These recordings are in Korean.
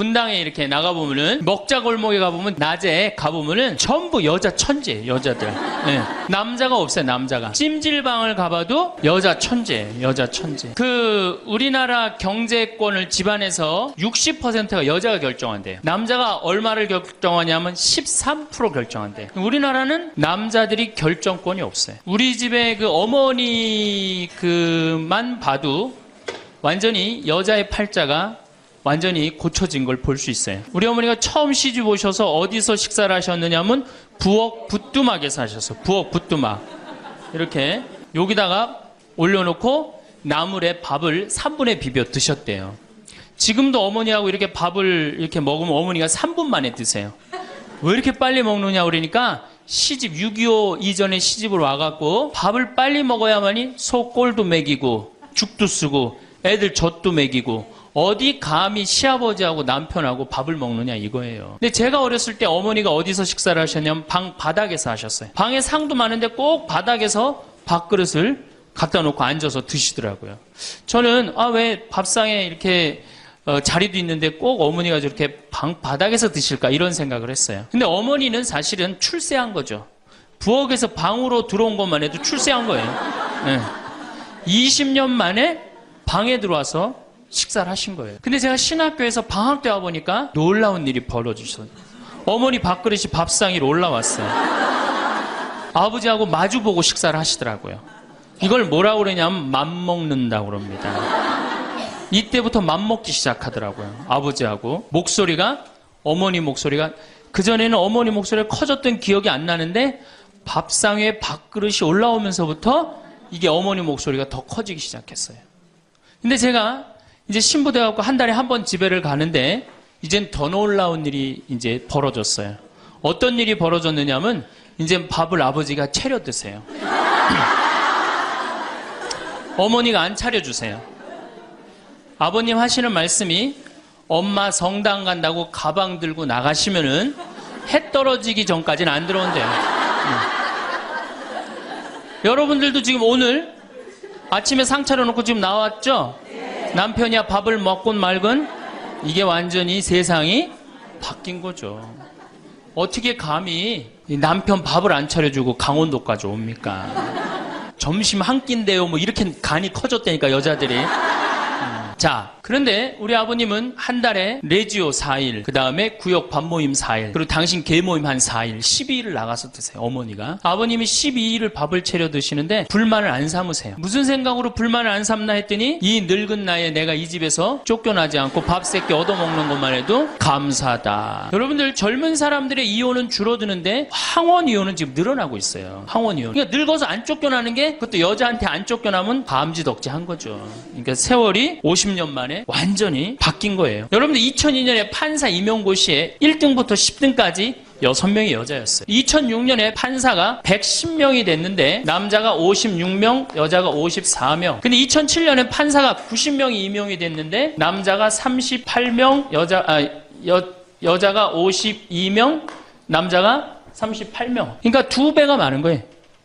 분당에 이렇게 나가보면은 먹자골목에 가보면 낮에 가보면은 전부 여자 천재, 여자들. 네. 남자가 없어요, 남자가. 찜질방을 가봐도 여자 천재, 여자 천재. 그 우리나라 경제권을 집안에서 60%가 여자가 결정한대요. 남자가 얼마를 결정하냐면 13% 결정한대요. 우리나라는 남자들이 결정권이 없어요. 우리 집에 그 어머니 그만 봐도 완전히 여자의 팔자가 완전히 고쳐진 걸 볼 수 있어요. 우리 어머니가 처음 시집 오셔서 어디서 식사를 하셨느냐면 부엌 부뚜막에서 하셨어요. 부엌 부뚜막. 이렇게 여기다가 올려놓고 나물에 밥을 3분에 비벼 드셨대요. 지금도 어머니하고 이렇게 밥을 이렇게 먹으면 어머니가 3분 만에 드세요. 왜 이렇게 빨리 먹느냐 그러니까 시집 6.25 이전에 시집을 와갖고 밥을 빨리 먹어야만이 소 꼴도 먹이고 죽도 쓰고 애들 젖도 먹이고 어디 감히 시아버지하고 남편하고 밥을 먹느냐 이거예요. 근데 제가 어렸을 때 어머니가 어디서 식사를 하셨냐면 방 바닥에서 하셨어요. 방에 상도 많은데 꼭 바닥에서 밥그릇을 갖다 놓고 앉아서 드시더라고요. 저는 왜 밥상에 이렇게 자리도 있는데 꼭 어머니가 저렇게 방 바닥에서 드실까 이런 생각을 했어요. 근데 어머니는 사실은 출세한 거죠. 부엌에서 방으로 들어온 것만 해도 출세한 거예요. 네. 20년 만에 방에 들어와서 식사를 하신 거예요. 근데 제가 신학교에서 방학 때 와보니까 놀라운 일이 벌어지셨어요. 어머니 밥그릇이 밥상 위로 올라왔어요. 아버지하고 마주보고 식사를 하시더라고요. 이걸 뭐라고 그러냐면 맘먹는다고 그럽니다. 이때부터 맘먹기 시작하더라고요. 아버지하고 어머니 목소리가 그전에는 어머니 목소리가 커졌던 기억이 안 나는데 밥상 위에 밥그릇이 올라오면서부터 이게 어머니 목소리가 더 커지기 시작했어요. 근데 제가 이제 신부돼갖고 한 달에 한 번 집에를 가는데 이젠 더 놀라운 일이 이제 벌어졌어요. 어떤 일이 벌어졌느냐면 이제 밥을 아버지가 차려 드세요. 어머니가 안 차려주세요. 아버님 하시는 말씀이 엄마 성당 간다고 가방 들고 나가시면은 해 떨어지기 전까지는 안 들어온대요. 여러분들도 지금 오늘 아침에 상 차려놓고 지금 나왔죠? 남편이야 밥을 먹곤 말건 이게 완전히 세상이 바뀐 거죠. 어떻게 감히 남편 밥을 안 차려주고 강원도까지 옵니까? 점심 한 끼인데요. 뭐 이렇게 간이 커졌다니까 여자들이. 자, 그런데 우리 아버님은 한 달에 레지오 4일, 그 다음에 구역 밥모임 4일, 그리고 당신 개모임 한 4일, 12일을 나가서 드세요, 어머니가. 아버님이 12일을 밥을 차려 드시는데 불만을 안 삼으세요. 무슨 생각으로 불만을 안 삼나 했더니 이 늙은 나이에 내가 이 집에서 쫓겨나지 않고 밥 세끼 얻어먹는 것만 해도 감사하다. 여러분들 젊은 사람들의 이혼은 줄어드는데 황혼 이혼은 지금 늘어나고 있어요. 황혼 이혼. 그러니까 늙어서 안 쫓겨나는 게 그것도 여자한테 안 쫓겨나면 감지덕지한 거죠. 그러니까 세월이 50년 만에 완전히 바뀐 거예요. 여러분들 2002년에 판사 임용고시에 1등부터 10등까지 6명이 여자였어요. 2006년에 판사가 110명이 됐는데 남자가 56명, 여자가 54명. 근데 2007년에 판사가 90명이 임용이 됐는데 남자가 38명, 여자가 52명, 남자가 38명. 그러니까 2배가 많은 거예요.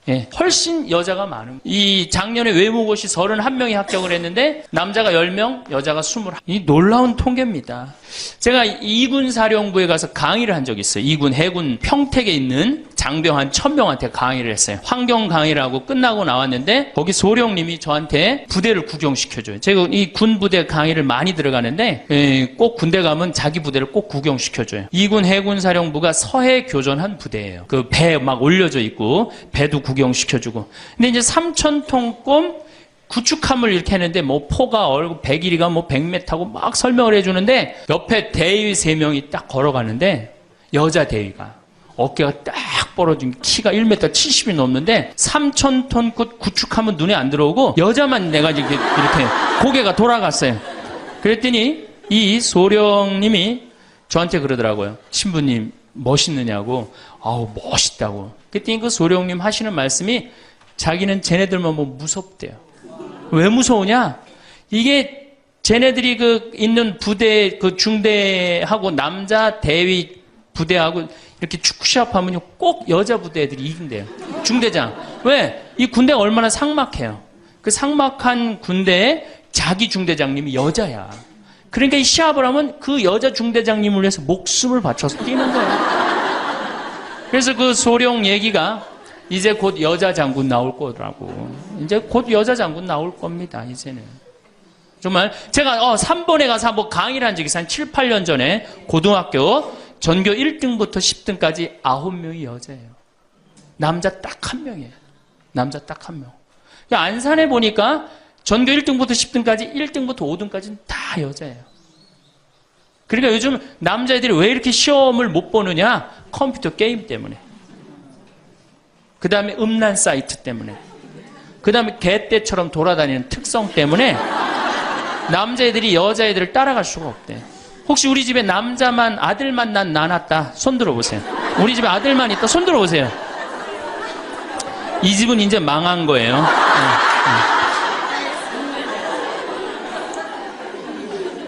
예, 훨씬 여자가 많은. 이 작년에 외무고시 31명이 합격을 했는데 남자가 10명, 여자가 21. 이 놀라운 통계입니다. 제가 이군 사령부에 가서 강의를 한 적이 있어요. 이군 해군 평택에 있는 장병 한 1000명한테 강의를 했어요. 환경 강의를 하고 끝나고 나왔는데 거기 소령님이 저한테 부대를 구경시켜줘요. 제가 이 군 부대 강의를 많이 들어가는데 꼭 군대 가면 자기 부대를 꼭 구경시켜줘요. 이군 해군 사령부가 서해 교전한 부대예요. 그 배 막 올려져 있고 배도 구경시켜주고. 근데 이제 3000톤급 구축함을 이렇게 했는데 뭐 포가 100일이가 뭐 100m고 막 설명을 해주는데 옆에 대위 3명이 딱 걸어가는데 여자 대위가 어깨가 딱 벌어진 키가 1m 70이 넘는데 3000톤급 구축함은 눈에 안 들어오고 여자만 내가 이렇게 고개가 돌아갔어요. 그랬더니 이 소령님이 저한테 그러더라고요. 신부님 멋있느냐고. 아우 멋있다고. 그랬더니 그 소령님 하시는 말씀이 자기는 쟤네들만 보면 무섭대요. 왜 무서우냐? 이게 쟤네들이 있는 부대, 중대하고 남자 대위 부대하고 이렇게 축구 시합하면 꼭 여자 부대 애들이 이긴대요. 중대장. 왜? 이 군대가 얼마나 삭막해요. 그 삭막한 군대에 자기 중대장님이 여자야. 그러니까 이 시합을 하면 그 여자 중대장님을 위해서 목숨을 바쳐서 뛰는 거예요. 그래서 그 소룡 얘기가 이제 곧 여자 장군 나올 거라고. 이제 곧 여자 장군 나올 겁니다, 이제는. 정말 제가 3번에 가서 한번 강의를 한 적이 있어요. 한 7, 8년 전에 고등학교 전교 1등부터 10등까지 9명이 여자예요. 남자 딱 1명이에요. 남자 딱 1명. 안산에 보니까 전교 1등부터 10등까지 1등부터 5등까지는 다 여자예요. 그러니까 요즘 남자애들이 왜 이렇게 시험을 못 보느냐? 컴퓨터 게임 때문에. 그 다음에 음란 사이트 때문에. 그 다음에 개떼처럼 돌아다니는 특성 때문에 남자애들이 여자애들을 따라갈 수가 없대. 혹시 우리 집에 남자만 아들만 낳았다 손 들어보세요. 우리 집에 아들만 있다 손 들어보세요. 이 집은 이제 망한 거예요.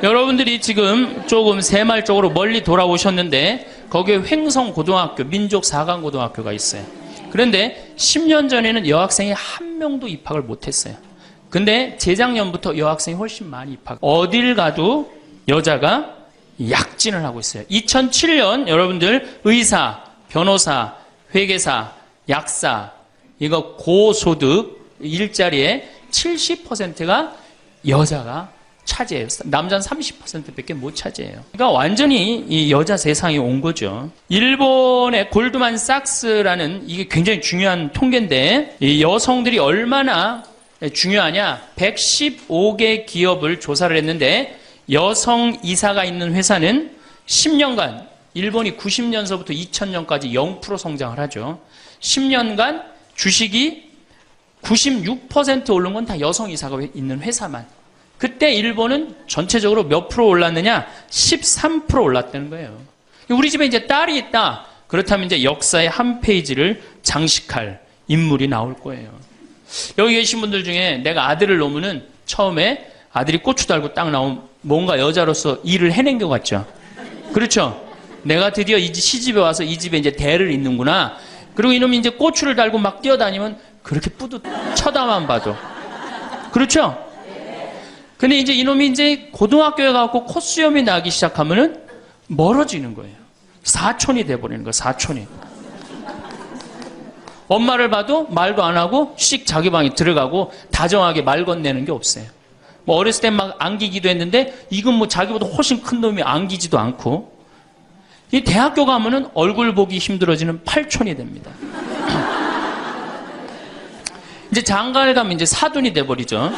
여러분들이 지금 조금 새말적으로 멀리 돌아오셨는데 거기에 횡성고등학교, 민족 4강 고등학교가 있어요. 그런데 10년 전에는 여학생이 한 명도 입학을 못했어요. 근데 재작년부터 여학생이 훨씬 많이 입학. 어딜 가도 여자가 약진을 하고 있어요. 2007년 여러분들 의사, 변호사, 회계사, 약사 이거 고소득 일자리에 70%가 여자가 차지해요. 남자는 30%밖에 못 차지해요. 그러니까 완전히 이 여자 세상이 온 거죠. 일본의 골드만삭스라는 이게 굉장히 중요한 통계인데 이 여성들이 얼마나 중요하냐? 115개 기업을 조사를 했는데 여성 이사가 있는 회사는 10년간 일본이 90년서부터 2000년까지 0% 성장을 하죠. 10년간 주식이 96% 오른 건 다 여성 이사가 있는 회사만. 그때 일본은 전체적으로 몇 프로 올랐느냐? 13% 올랐다는 거예요. 우리 집에 이제 딸이 있다. 그렇다면 이제 역사의 한 페이지를 장식할 인물이 나올 거예요. 여기 계신 분들 중에 내가 아들을 놓으면은 처음에 아들이 고추 달고 딱 나오면 뭔가 여자로서 일을 해낸 것 같죠? 그렇죠? 내가 드디어 이 시집에 와서 이 집에 이제 대를 잇는구나. 그리고 이놈이 이제 고추를 달고 막 뛰어다니면 그렇게 뿌듯 쳐다만 봐도. 그렇죠? 근데 이제 이놈이 이제 고등학교에 가고 콧수염이 나기 시작하면은 멀어지는 거예요. 사촌이 돼버리는 거예요, 사촌이. 엄마를 봐도 말도 안 하고 씩 자기 방에 들어가고 다정하게 말 건네는 게 없어요. 뭐 어렸을 땐 막 안기기도 했는데 이건 뭐 자기보다 훨씬 큰 놈이 안기지도 않고 이 대학교 가면은 얼굴 보기 힘들어지는 팔촌이 됩니다. 이제 장가를 가면 이제 사돈이 돼버리죠.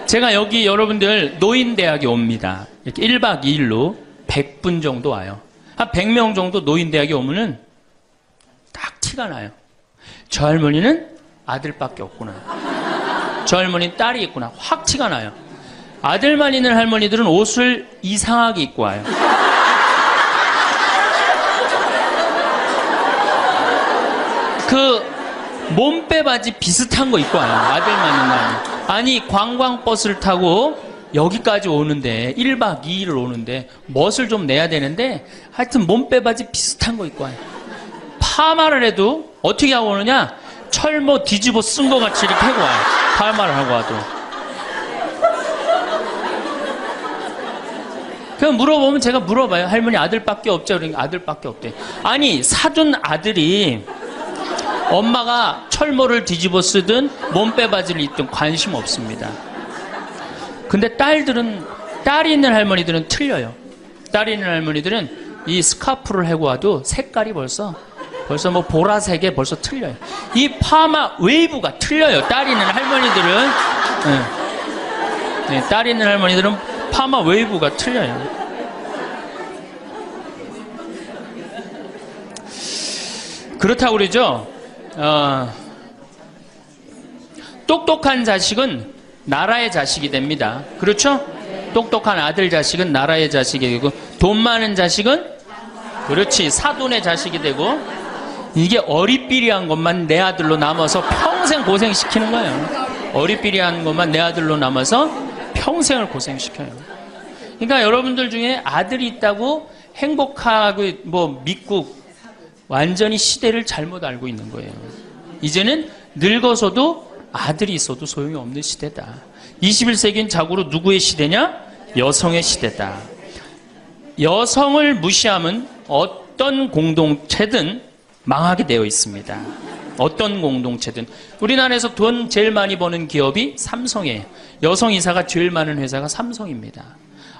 제가 여기 여러분들 노인대학에 옵니다. 이렇게 1박 2일로 100분 정도 와요. 한 100명 정도 노인대학에 오면은 딱 티가 나요. 저 할머니는 아들밖에 없구나. 저 할머니는 딸이 있구나. 확 티가 나요. 아들만 있는 할머니들은 옷을 이상하게 입고 와요. 그 몸빼 바지 비슷한 거 입고 와요. 아들만 있는 할머니. 아니 관광버스를 타고 여기까지 오는데 1박 2일을 오는데 멋을 좀 내야 되는데 하여튼 몸빼 바지 비슷한 거 입고 와요. 파마를 해도 어떻게 하고 오느냐? 철모 뒤집어 쓴 거 같이 이렇게 하고 와요. 파마를 하고 와도. 그냥 물어보면 제가 물어봐요. 할머니 아들밖에 없죠? 그러니까 아들밖에 없대. 아니 사둔 아들이 엄마가 철모를 뒤집어 쓰든 몸빼 바지를 입든 관심 없습니다. 근데 딸이 있는 할머니들은 틀려요. 딸이 있는 할머니들은 이 스카프를 해고 와도 색깔이 벌써 뭐 보라색에 벌써 틀려요. 이 파마 웨이브가 틀려요. 딸이 있는 할머니들은. 네, 딸이 있는 할머니들은 파마 웨이브가 틀려요. 그렇다고 그러죠. 똑똑한 자식은 나라의 자식이 됩니다. 그렇죠? 똑똑한 아들 자식은 나라의 자식이 되고 돈 많은 자식은 그렇지 사돈의 자식이 되고 이게 어리삐리한 것만 내 아들로 남아서 평생 고생시키는 거예요. 어리삐리한 것만 내 아들로 남아서 평생을 고생시켜요. 그러니까 여러분들 중에 아들이 있다고 행복하고 뭐 믿고 완전히 시대를 잘못 알고 있는 거예요. 이제는 늙어서도 아들이 있어도 소용이 없는 시대다. 21세기는 자고로 누구의 시대냐? 여성의 시대다. 여성을 무시하면 어떤 공동체든 망하게 되어 있습니다. 어떤 공동체든. 우리나라에서 돈 제일 많이 버는 기업이 삼성이에요. 여성 이사가 제일 많은 회사가 삼성입니다.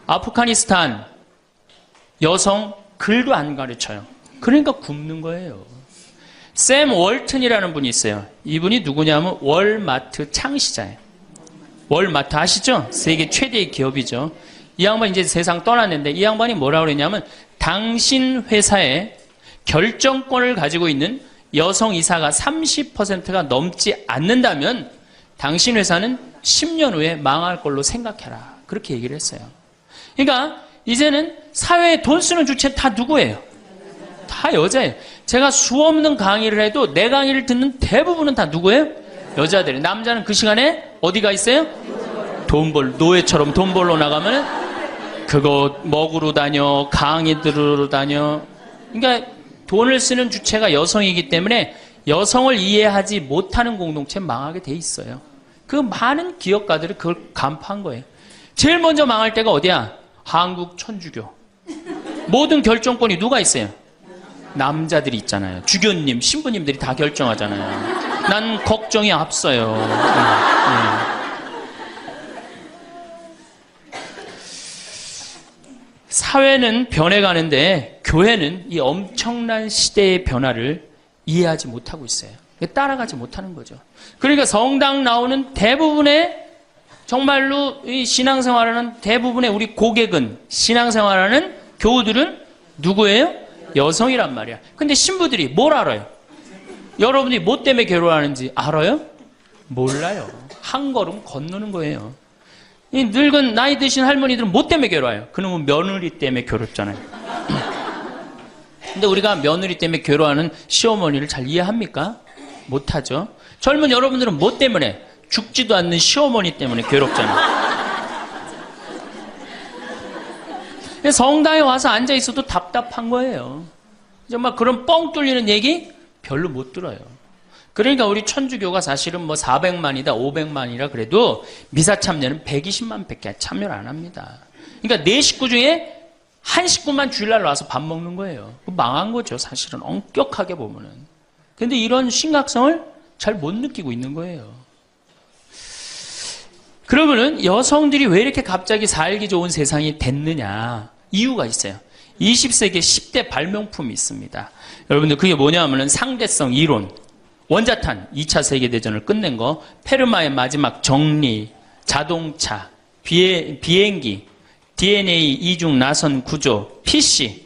아프가니스탄 여성 글도 안 가르쳐요. 그러니까 굶는 거예요. 샘 월튼이라는 분이 있어요. 이분이 누구냐면 월마트 창시자예요. 월마트 아시죠? 세계 최대의 기업이죠. 이 양반이 이제 세상 떠났는데 이 양반이 뭐라고 그랬냐면 당신 회사에 결정권을 가지고 있는 여성 이사가 30%가 넘지 않는다면 당신 회사는 10년 후에 망할 걸로 생각해라. 그렇게 얘기를 했어요. 그러니까 이제는 사회에 돈 쓰는 주체 다 누구예요? 다 여자예요. 제가 수없는 강의를 해도 내 강의를 듣는 대부분은 다 누구예요? 여자들이에요. 남자는 그 시간에 어디가 있어요? 노예처럼 돈 벌러 나가면 그거 먹으러 다녀, 강의 들으러 다녀. 그러니까 돈을 쓰는 주체가 여성이기 때문에 여성을 이해하지 못하는 공동체는 망하게 돼 있어요. 그 많은 기업가들이 그걸 간파한 거예요. 제일 먼저 망할 때가 어디야? 한국 천주교. 모든 결정권이 누가 있어요? 남자들이 있잖아요. 주교님, 신부님들이 다 결정하잖아요. 난 걱정이 앞서요. 사회는 변해가는데 교회는 이 엄청난 시대의 변화를 이해하지 못하고 있어요. 따라가지 못하는 거죠. 그러니까 성당 나오는 대부분의 정말로 이 신앙생활하는 대부분의 우리 고객은 신앙생활하는 교우들은 누구예요? 여성이란 말이야. 근데 신부들이 뭘 알아요? 여러분이 뭐 때문에 괴로워하는지 알아요? 몰라요. 한 걸음 건너는 거예요. 이 늙은 나이 드신 할머니들은 뭐 때문에 괴로워요? 그놈은 며느리 때문에 괴롭잖아요. 근데 우리가 며느리 때문에 괴로워하는 시어머니를 잘 이해합니까? 못하죠. 젊은 여러분들은 뭐 때문에? 죽지도 않는 시어머니 때문에 괴롭잖아요. 성당에 와서 앉아 있어도 답답한 거예요. 정말 그런 뻥 뚫리는 얘기 별로 못 들어요. 그러니까 우리 천주교가 사실은 뭐 400만이다, 500만이라 그래도 미사 참여는 120만 밖에 참여를 안 합니다. 그러니까 네 식구 중에 한 식구만 주일날 와서 밥 먹는 거예요. 망한 거죠, 사실은. 엄격하게 보면은. 근데 이런 심각성을 잘 못 느끼고 있는 거예요. 그러면은 여성들이 왜 이렇게 갑자기 살기 좋은 세상이 됐느냐? 이유가 있어요. 20세기에 10대 발명품이 있습니다. 여러분들 그게 뭐냐 하면은 상대성 이론, 원자탄 2차 세계대전을 끝낸 거, 페르마의 마지막 정리, 자동차, 비행기, DNA 이중 나선 구조, PC,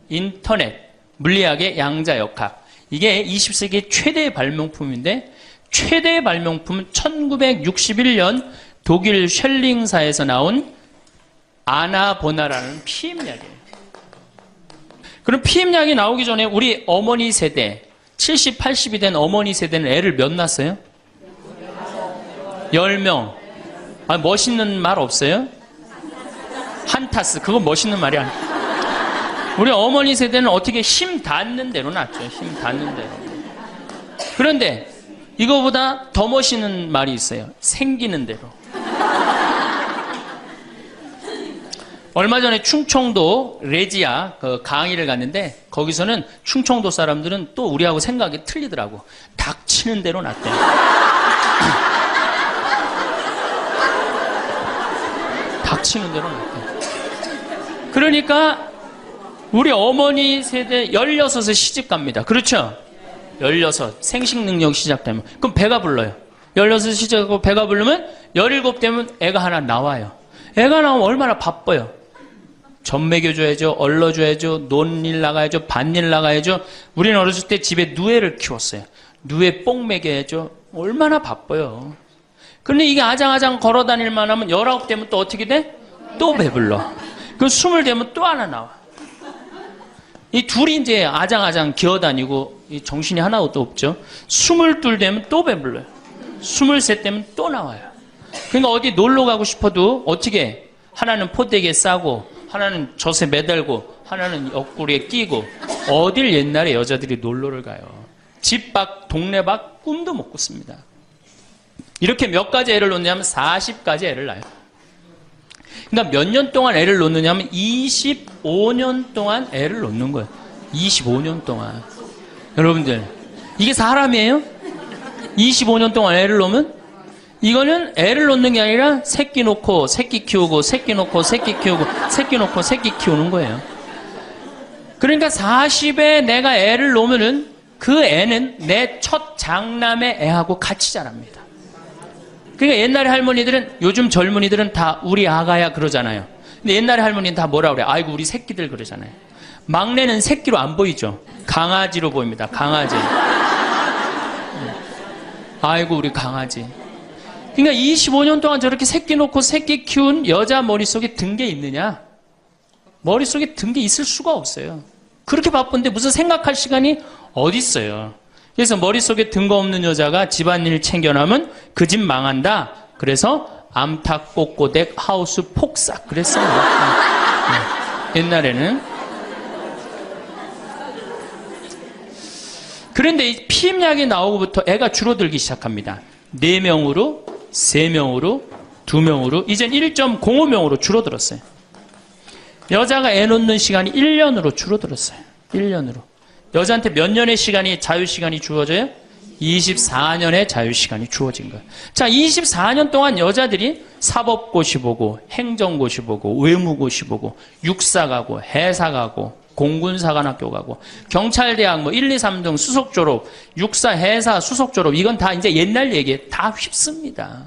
인터넷, 물리학의 양자역학. 이게 20세기 최대의 발명품인데 최대의 발명품은 1961년 독일 쉘링사에서 나온 아나보나라는 피임약이에요. 그럼 피임약이 나오기 전에 우리 어머니 세대, 70, 80이 된 어머니 세대는 애를 몇 낳았어요? 10명. 아, 멋있는 말 없어요? 한타스. 그건 멋있는 말이 아니야. 우리 어머니 세대는 어떻게 힘 닿는 대로 낳죠. 힘 닿는 대로. 그런데 이거보다 더 멋있는 말이 있어요. 생기는 대로. 얼마 전에 충청도 레지아 그 강의를 갔는데 거기서는 충청도 사람들은 또 우리하고 생각이 틀리더라고. 닥치는 대로 낳대. 닥치는 대로 낳대. 그러니까 우리 어머니 세대 16에 시집 갑니다. 그렇죠? 16 생식 능력 시작되면 그럼 배가 불러요. 16 시작하고 배가 부르면 17 되면 애가 하나 나와요. 애가 나오면 얼마나 바빠요. 젖 먹여줘야죠. 얼러줘야죠. 논일 나가야죠. 밭일 나가야죠. 우리는 어렸을 때 집에 누에를 키웠어요. 누에 뽕 먹여야죠. 얼마나 바빠요. 그런데 이게 아장아장 걸어다닐만 하면 19 되면 또 어떻게 돼? 또 배불러. 그럼 20 되면 또 하나 나와. 이 둘이 이제 아장아장 기어다니고 정신이 하나도 없죠. 22 되면 또 배불러요. 23 되면 또 나와요. 그러니까 어디 놀러 가고 싶어도 어떻게 하나는 포대기에 싸고 하나는 젖에 매달고 하나는 옆구리에 끼고 어딜 옛날에 여자들이 놀러를 가요. 집 밖 동네 밖 꿈도 못 꿨습니다. 이렇게 몇 가지 애를 놓느냐면 40가지 애를 낳아요. 그러니까 몇 년 동안 애를 놓느냐면 25년 동안 애를 놓는 거예요. 25년 동안. 여러분들, 이게 사람이에요? 25년 동안 애를 놓으면? 이거는 애를 놓는 게 아니라 새끼 놓고 새끼 키우고 새끼 놓고 새끼 키우고 새끼 놓고 새끼 키우는 거예요. 그러니까 40에 내가 애를 놓으면은 그 애는 내 첫 장남의 애하고 같이 자랍니다. 그러니까 옛날에 할머니들은, 요즘 젊은이들은 다 우리 아가야 그러잖아요. 근데 옛날에 할머니는 다 뭐라 그래요? 아이고 우리 새끼들 그러잖아요. 막내는 새끼로 안 보이죠. 강아지로 보입니다. 강아지. 아이고 우리 강아지. 그러니까 25년 동안 저렇게 새끼 놓고 새끼 키운 여자 머릿속에 든 게 있느냐? 머릿속에 든 게 있을 수가 없어요. 그렇게 바쁜데 무슨 생각할 시간이 어디 있어요. 그래서 머릿속에 든 거 없는 여자가 집안일 챙겨나면 그 집 망한다. 그래서 암탉 꼬꼬댁 하우스 폭삭 그랬어요. 옛날에는. 그런데 이 피임약이 나오고부터 애가 줄어들기 시작합니다. 4명으로, 3명으로, 2명으로, 이젠 1.05명으로 줄어들었어요. 여자가 애 놓는 시간이 1년으로 줄어들었어요. 1년으로. 여자한테 몇 년의 시간이, 자유시간이 주어져요? 24년의 자유시간이 주어진 거예요. 자, 24년 동안 여자들이 사법고시 보고, 행정고시 보고, 외무고시 보고, 육사 가고, 해사 가고, 공군사관학교 가고, 경찰대학 뭐 1, 2, 3등 수석 졸업, 육사, 해사, 수석 졸업, 이건 다 이제 옛날 얘기에 다 휩습니다.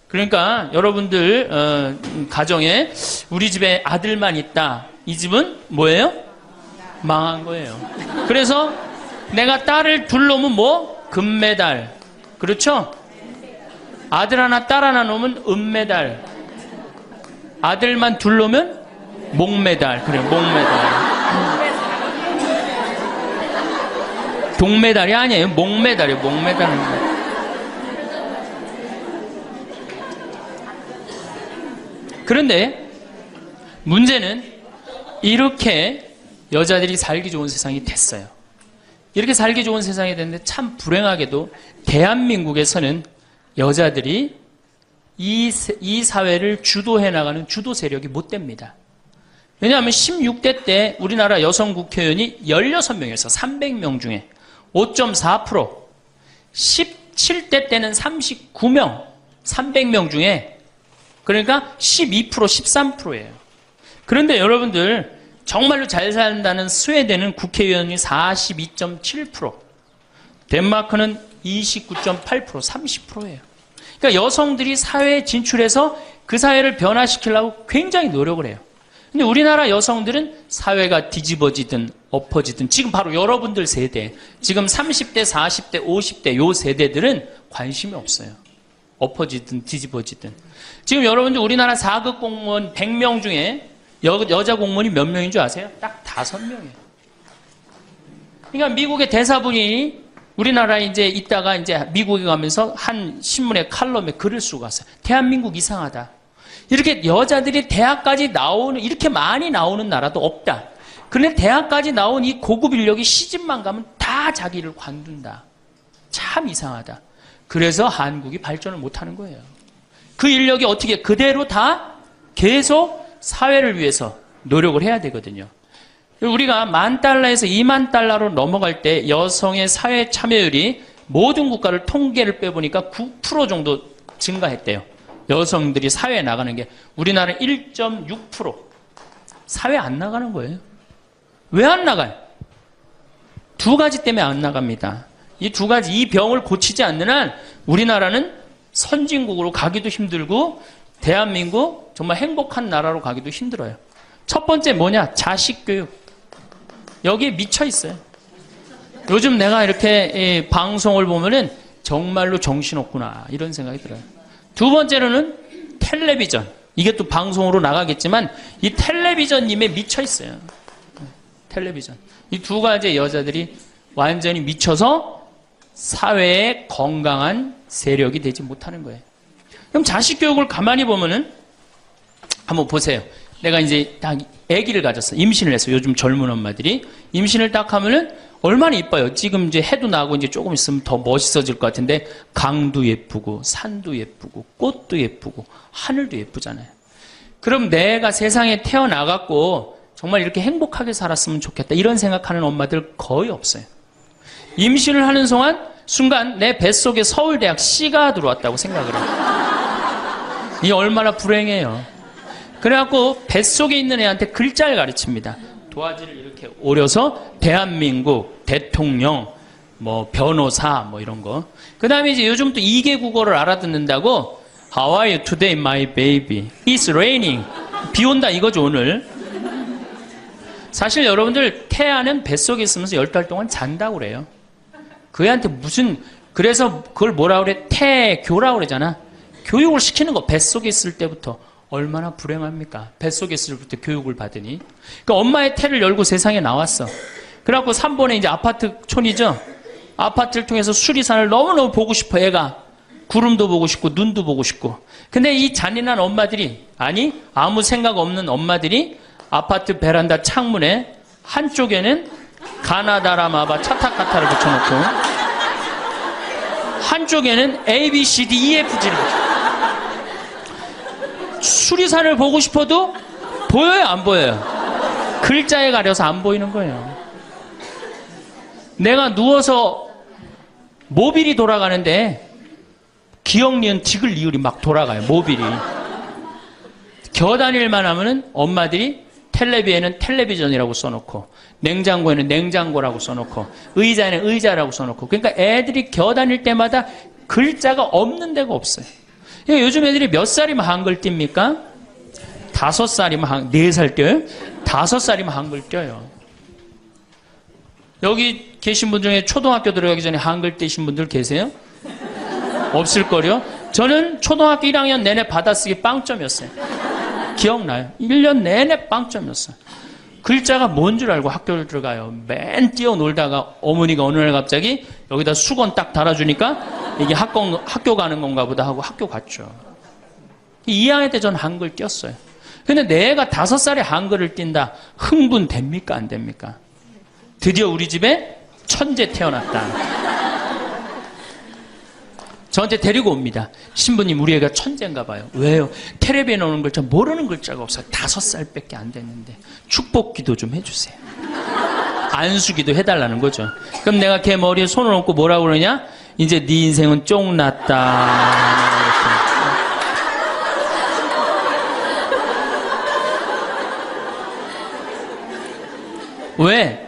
그러니까 여러분들 가정에 우리 집에 아들만 있다. 이 집은 뭐예요? 망한 거예요. 그래서 내가 딸을 둘 놓으면 뭐? 금메달. 그렇죠? 아들 하나 딸 하나 놓으면 은메달. 아들만 둘 놓으면 목메달. 그래, 목메달. 동메달이 아니에요. 목메달이에요. 목메달은. 그런데 문제는 이렇게 여자들이 살기 좋은 세상이 됐어요. 이렇게 살기 좋은 세상이 됐는데 참 불행하게도 대한민국에서는 여자들이 이 사회를 주도해 나가는 주도 세력이 못 됩니다. 왜냐하면 16대 때 우리나라 여성 국회의원이 16명이었어. 300명 중에 5.4%. 17대 때는 39명. 300명 중에. 그러니까 12%, 13%예요. 그런데 여러분들 정말로 잘 산다는 스웨덴은 국회의원이 42.7%, 덴마크는 29.8%, 30%예요. 그러니까 여성들이 사회에 진출해서 그 사회를 변화시키려고 굉장히 노력을 해요. 근데 우리나라 여성들은 사회가 뒤집어지든 엎어지든 지금 바로 여러분들 세대, 지금 30대, 40대, 50대 요 세대들은 관심이 없어요. 엎어지든 뒤집어지든. 지금 여러분들 우리나라 4급 공무원 100명 중에 여자 공무원이 몇 명인 줄 아세요? 딱 5명이에요. 그러니까 미국의 대사분이 우리나라에 이제 있다가 이제 미국에 가면서 한 신문의 칼럼에 글을 쓰고 갔어요. 대한민국 이상하다. 이렇게 여자들이 대학까지 나오는, 이렇게 많이 나오는 나라도 없다. 그런데 대학까지 나온 이 고급 인력이 시집만 가면 다 자기를 관둔다. 참 이상하다. 그래서 한국이 발전을 못하는 거예요. 그 인력이 어떻게 그대로 다 계속 사회를 위해서 노력을 해야 되거든요. 우리가 $10,000에서 $20,000로 넘어갈 때 여성의 사회 참여율이 모든 국가를 통계를 빼보니까 9% 정도 증가했대요. 여성들이 사회에 나가는 게. 우리나라는 1.6%. 사회 안 나가는 거예요. 왜 안 나가요? 2가지 때문에 안 나갑니다. 이 2가지, 이 병을 고치지 않는 한 우리나라는 선진국으로 가기도 힘들고 대한민국 정말 행복한 나라로 가기도 힘들어요. 첫 번째 뭐냐? 자식 교육. 여기에 미쳐 있어요. 요즘 내가 이렇게 방송을 보면은 정말로 정신없구나 이런 생각이 들어요. 두 번째로는 텔레비전. 이게 또 방송으로 나가겠지만 이 텔레비전님에 미쳐 있어요. 텔레비전. 이 2가지 여자들이 완전히 미쳐서 사회에 건강한 세력이 되지 못하는 거예요. 그럼 자식 교육을 가만히 보면은 한번 보세요. 내가 이제 딱 아기를 가졌어. 임신을 했어. 요즘 젊은 엄마들이. 임신을 딱 하면은 얼마나 이뻐요. 지금 이제 해도 나고 이제 조금 있으면 더 멋있어질 것 같은데 강도 예쁘고 산도 예쁘고 꽃도 예쁘고 하늘도 예쁘잖아요. 그럼 내가 세상에 태어나갖고 정말 이렇게 행복하게 살았으면 좋겠다. 이런 생각하는 엄마들 거의 없어요. 임신을 하는 순간 내 뱃속에 서울대학 C가 들어왔다고 생각을 해요. 이게 얼마나 불행해요. 그래갖고 뱃속에 있는 애한테 글자를 가르칩니다. 도화지를 이렇게 오려서 대한민국, 대통령, 뭐 변호사 뭐 이런 거. 그 다음에 이제 요즘 또 2개 국어를 알아듣는다고 How are you today, my baby? It's raining. 비 온다 이거죠 오늘. 사실 여러분들 태아는 뱃속에 있으면서 10달 동안 잔다고 그래요. 그 애한테 그래서 그걸 뭐라 그래? 태교라고 그러잖아. 교육을 시키는 거 뱃속에 있을 때부터. 얼마나 불행합니까? 뱃속에 있을 때부터 교육을 받으니. 그러니까 엄마의 태를 열고 세상에 나왔어. 그래갖고 3번에 이제 아파트촌이죠. 아파트를 통해서 수리산을 너무너무 보고 싶어 애가. 구름도 보고 싶고 눈도 보고 싶고. 근데 이 잔인한 엄마들이 아무 생각 없는 엄마들이 아파트 베란다 창문에 한쪽에는 가나다라마바 차타카타를 붙여놓고 한쪽에는 A, B, C, D, E, F, G를 붙여놓고 수리산을 보고 싶어도 보여요 안 보여요? 글자에 가려서 안 보이는 거예요. 내가 누워서 모빌이 돌아가는데 기억 니은 디귿 리을이 막 돌아가요. 모빌이 겨다닐만 하면은 엄마들이 텔레비에는 텔레비전이라고 써놓고 냉장고에는 냉장고라고 써놓고 의자에는 의자라고 써놓고. 그러니까 애들이 겨다닐 때마다 글자가 없는 데가 없어요. 그러니까 요즘 애들이 몇 살이면 한글 띱니까? 5살이면 4살 띄어요? 5살이면 한글 띄어요. 여기 계신 분 중에 초등학교 들어가기 전에 한글 띄신 분들 계세요? 없을걸요? 저는 초등학교 1학년 내내 받아쓰기 빵점이었어요. 기억나요? 1년 내내 빵점이었어요. 글자가 뭔 줄 알고 학교를 들어가요. 맨 뛰어놀다가 어머니가 어느 날 갑자기 여기다 수건 딱 달아주니까 이게 학교 가는 건가 보다 하고 학교 갔죠. 2학년 때 전 한글 띄었어요. 근데 내가 5살에 한글을 띈다. 흥분됩니까? 안 됩니까? 드디어 우리 집에 천재 태어났다. 저한테 데리고 옵니다. 신부님 우리 애가 천재인가 봐요. 왜요? 텔레비에 나오는 글자 모르는 글자가 없어요. 5살밖에 안 됐는데 축복기도 좀 해주세요. 안수기도 해달라는 거죠. 그럼 내가 걔 머리에 손을 얹고 뭐라고 그러냐? 이제 네 인생은 쫑났다. 왜?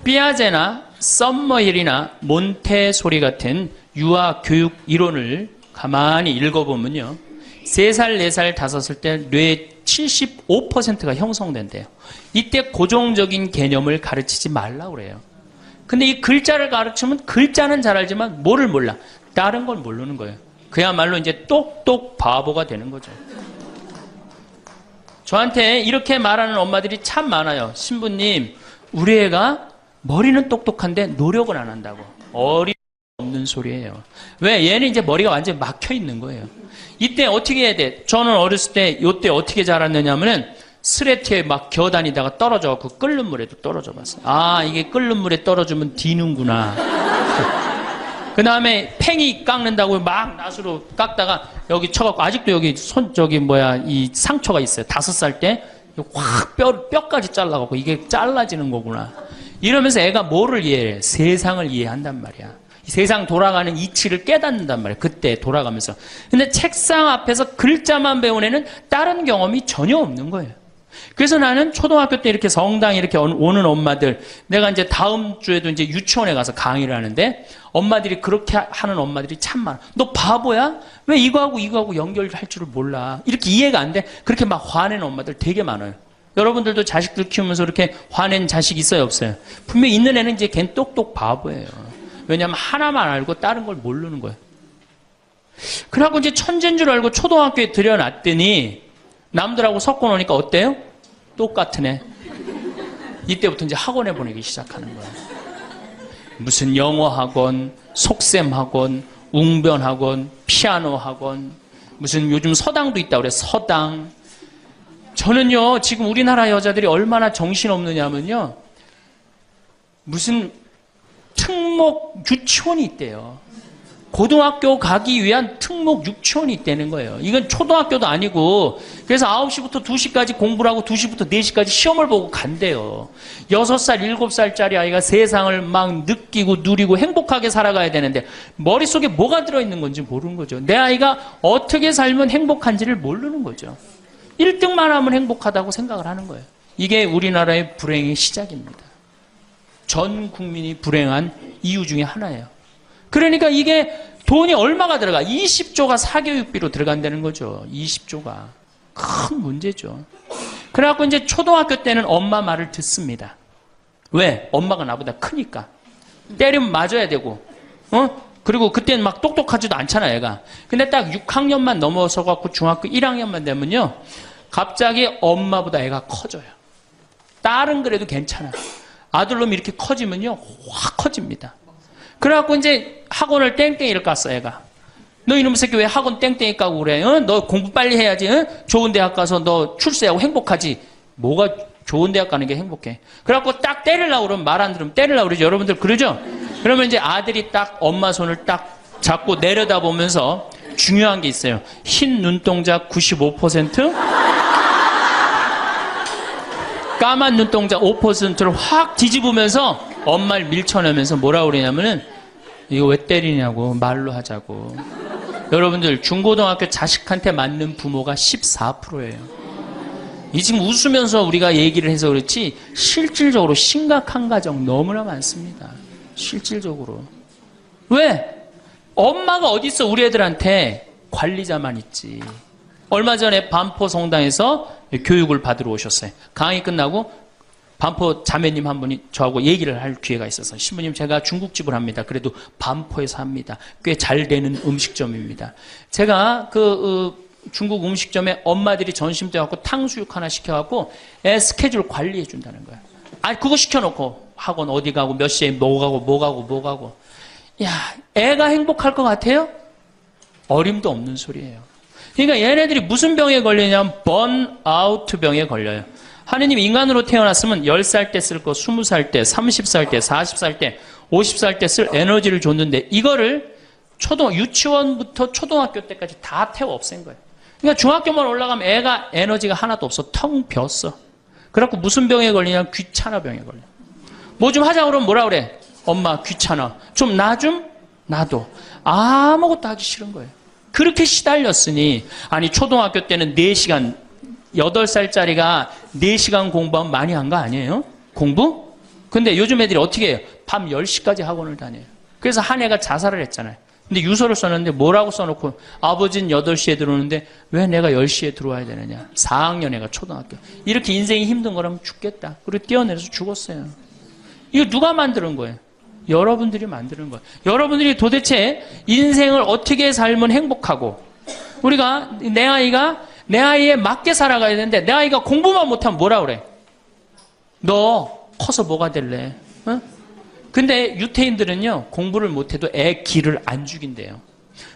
삐아제나 썸머힐이나 몬테소리 같은 유아 교육 이론을 가만히 읽어보면요. 3살, 4살, 5살 때 뇌 75%가 형성된대요. 이때 고정적인 개념을 가르치지 말라고 그래요. 근데 이 글자를 가르치면 글자는 잘 알지만 뭐를 몰라. 다른 걸 모르는 거예요. 그야말로 이제 똑똑 바보가 되는 거죠. 저한테 이렇게 말하는 엄마들이 참 많아요. 신부님, 우리 애가 머리는 똑똑한데 노력을 안 한다고. 없는 소리예요. 왜? 얘는 이제 머리가 완전히 막혀 있는 거예요. 이때 어떻게 해야 돼? 저는 어렸을 때 요때 어떻게 자랐느냐면은 스레트에 막 겨다니다가 떨어져갖고 끓는 물에도 떨어져 봤어요. 아, 이게 끓는 물에 떨어지면 디는구나. 그 다음에 팽이 깎는다고 막 낫으로 깎다가 여기 쳐갖고 아직도 여기 이 상처가 있어요. 5살 때 확 뼈까지 잘라갖고 이게 잘라지는 거구나. 이러면서 애가 뭐를 이해해? 세상을 이해한단 말이야. 세상 돌아가는 이치를 깨닫는단 말이에요. 그때 돌아가면서. 근데 책상 앞에서 글자만 배운 애는 다른 경험이 전혀 없는 거예요. 그래서 나는 초등학교 때 이렇게 성당에 이렇게 오는 엄마들, 내가 이제 다음 주에도 이제 유치원에 가서 강의를 하는데 엄마들이 그렇게 하는 엄마들이 참 많아. 너 바보야? 왜 이거하고 연결할 줄을 몰라? 이렇게 이해가 안 돼? 그렇게 막 화내는 엄마들 되게 많아요. 여러분들도 자식들 키우면서 이렇게 화낸 자식 있어요, 없어요? 분명히 있는 애는 이제 걔는 똑똑 바보예요. 왜냐하면 하나만 알고 다른 걸 모르는 거예요. 그래갖고 이제 천재인 줄 알고 초등학교에 들여놨더니 남들하고 섞어 놓으니까 어때요? 똑같은 애. 이때부터 이제 학원에 보내기 시작하는 거예요. 무슨 영어 학원, 속셈 학원, 웅변 학원, 피아노 학원, 무슨 요즘 서당도 있다고 그래. 서당. 저는요, 지금 우리나라 여자들이 얼마나 정신없느냐면요, 무슨 특목 유치원이 있대요. 고등학교 가기 위한 특목 유치원이 있다는 거예요. 이건 초등학교도 아니고, 그래서 9시부터 2시까지 공부를 하고 2시부터 4시까지 시험을 보고 간대요. 6살, 7살짜리 아이가 세상을 막 느끼고 누리고 행복하게 살아가야 되는데 머릿속에 뭐가 들어있는 건지 모르는 거죠. 내 아이가 어떻게 살면 행복한지를 모르는 거죠. 1등만 하면 행복하다고 생각을 하는 거예요. 이게 우리나라의 불행의 시작입니다. 전 국민이 불행한 이유 중에 하나예요. 그러니까 이게 돈이 얼마가 들어가? 20조가 사교육비로 들어간다는 거죠. 20조가. 큰 문제죠. 그래갖고 이제 초등학교 때는 엄마 말을 듣습니다. 왜? 엄마가 나보다 크니까. 때리면 맞아야 되고, 그리고 그때는 막 똑똑하지도 않잖아, 얘가. 근데 딱 6학년만 넘어서갖고 중학교 1학년만 되면요, 갑자기 엄마보다 애가 커져요. 딸은 그래도 괜찮아. 아들놈이 이렇게 커지면요, 확 커집니다. 그래갖고 이제 학원을 땡땡이를 깠어, 애가. 너 이놈의 새끼 왜 학원 땡땡이 까고 그래? 너 공부 빨리 해야지. 좋은 대학 가서 너 출세하고 행복하지. 뭐가 좋은 대학 가는 게 행복해. 그래갖고 딱 때리려고 그러면 말 안 들으면 때리려고 그러죠. 여러분들 그러죠? 그러면 이제 아들이 딱 엄마 손을 딱 잡고 내려다보면서 중요한 게 있어요. 흰 눈동자 95%, 까만 눈동자 5%를 확 뒤집으면서 엄마를 밀쳐내면서 뭐라고 그러냐면은 이거 왜 때리냐고 말로 하자고. 여러분들 중고등학교 자식한테 맞는 부모가 14%예요. 이 지금 웃으면서 우리가 얘기를 해서 그렇지 실질적으로 심각한 가정 너무나 많습니다. 실질적으로. 왜? 엄마가 어디 있어 우리 애들한테 관리자만 있지. 얼마 전에 반포 성당에서 교육을 받으러 오셨어요. 강의 끝나고 반포 자매님 한 분이 저하고 얘기를 할 기회가 있어서 신부님 제가 중국집을 합니다. 그래도 반포에서 합니다. 꽤 잘 되는 음식점입니다. 제가 중국 음식점에 엄마들이 점심 때 갖고 탕수육 하나 시켜갖고 애 스케줄 관리해 준다는 거야. 아니 그거 시켜놓고 학원 어디 가고 몇 시에 뭐 가고 야 애가 행복할 것 같아요? 어림도 없는 소리예요. 그러니까 얘네들이 무슨 병에 걸리냐면 번아웃 병에 걸려요. 하느님 인간으로 태어났으면 10살 때 쓸 거 20살 때, 30살 때, 40살 때, 50살 때 쓸 에너지를 줬는데 이거를 유치원부터 초등학교 때까지 다 태워 없앤 거예요. 그러니까 중학교만 올라가면 애가 에너지가 하나도 없어. 텅 비었어. 그래갖고 무슨 병에 걸리냐면 귀찮아 병에 걸려. 뭐 좀 하자 그러면 뭐라 그래? 엄마 귀찮아. 좀 나 좀? 나도. 아무것도 하기 싫은 거예요. 그렇게 시달렸으니 아니 초등학교 때는 4시간 8살짜리가 4시간 공부하면 많이 한 거 아니에요? 공부? 근데 요즘 애들이 어떻게 해요? 밤 10시까지 학원을 다녀요. 그래서 한 애가 자살을 했잖아요. 근데 유서를 써놨는데 뭐라고 써놓고 아버지는 8시에 들어오는데 왜 내가 10시에 들어와야 되느냐. 4학년 애가 초등학교. 이렇게 인생이 힘든 거라면 죽겠다. 그리고 뛰어내려서 죽었어요. 이거 누가 만드는 거예요? 여러분들이 만드는 거예요. 여러분들이 도대체 인생을 어떻게 살면 행복하고 우리가 내 아이에 맞게 살아가야 되는데 내 아이가 공부만 못하면 뭐라 그래? 너 커서 뭐가 될래? 어? 근데 유태인들은요 공부를 못해도 애 기를 안 죽인대요.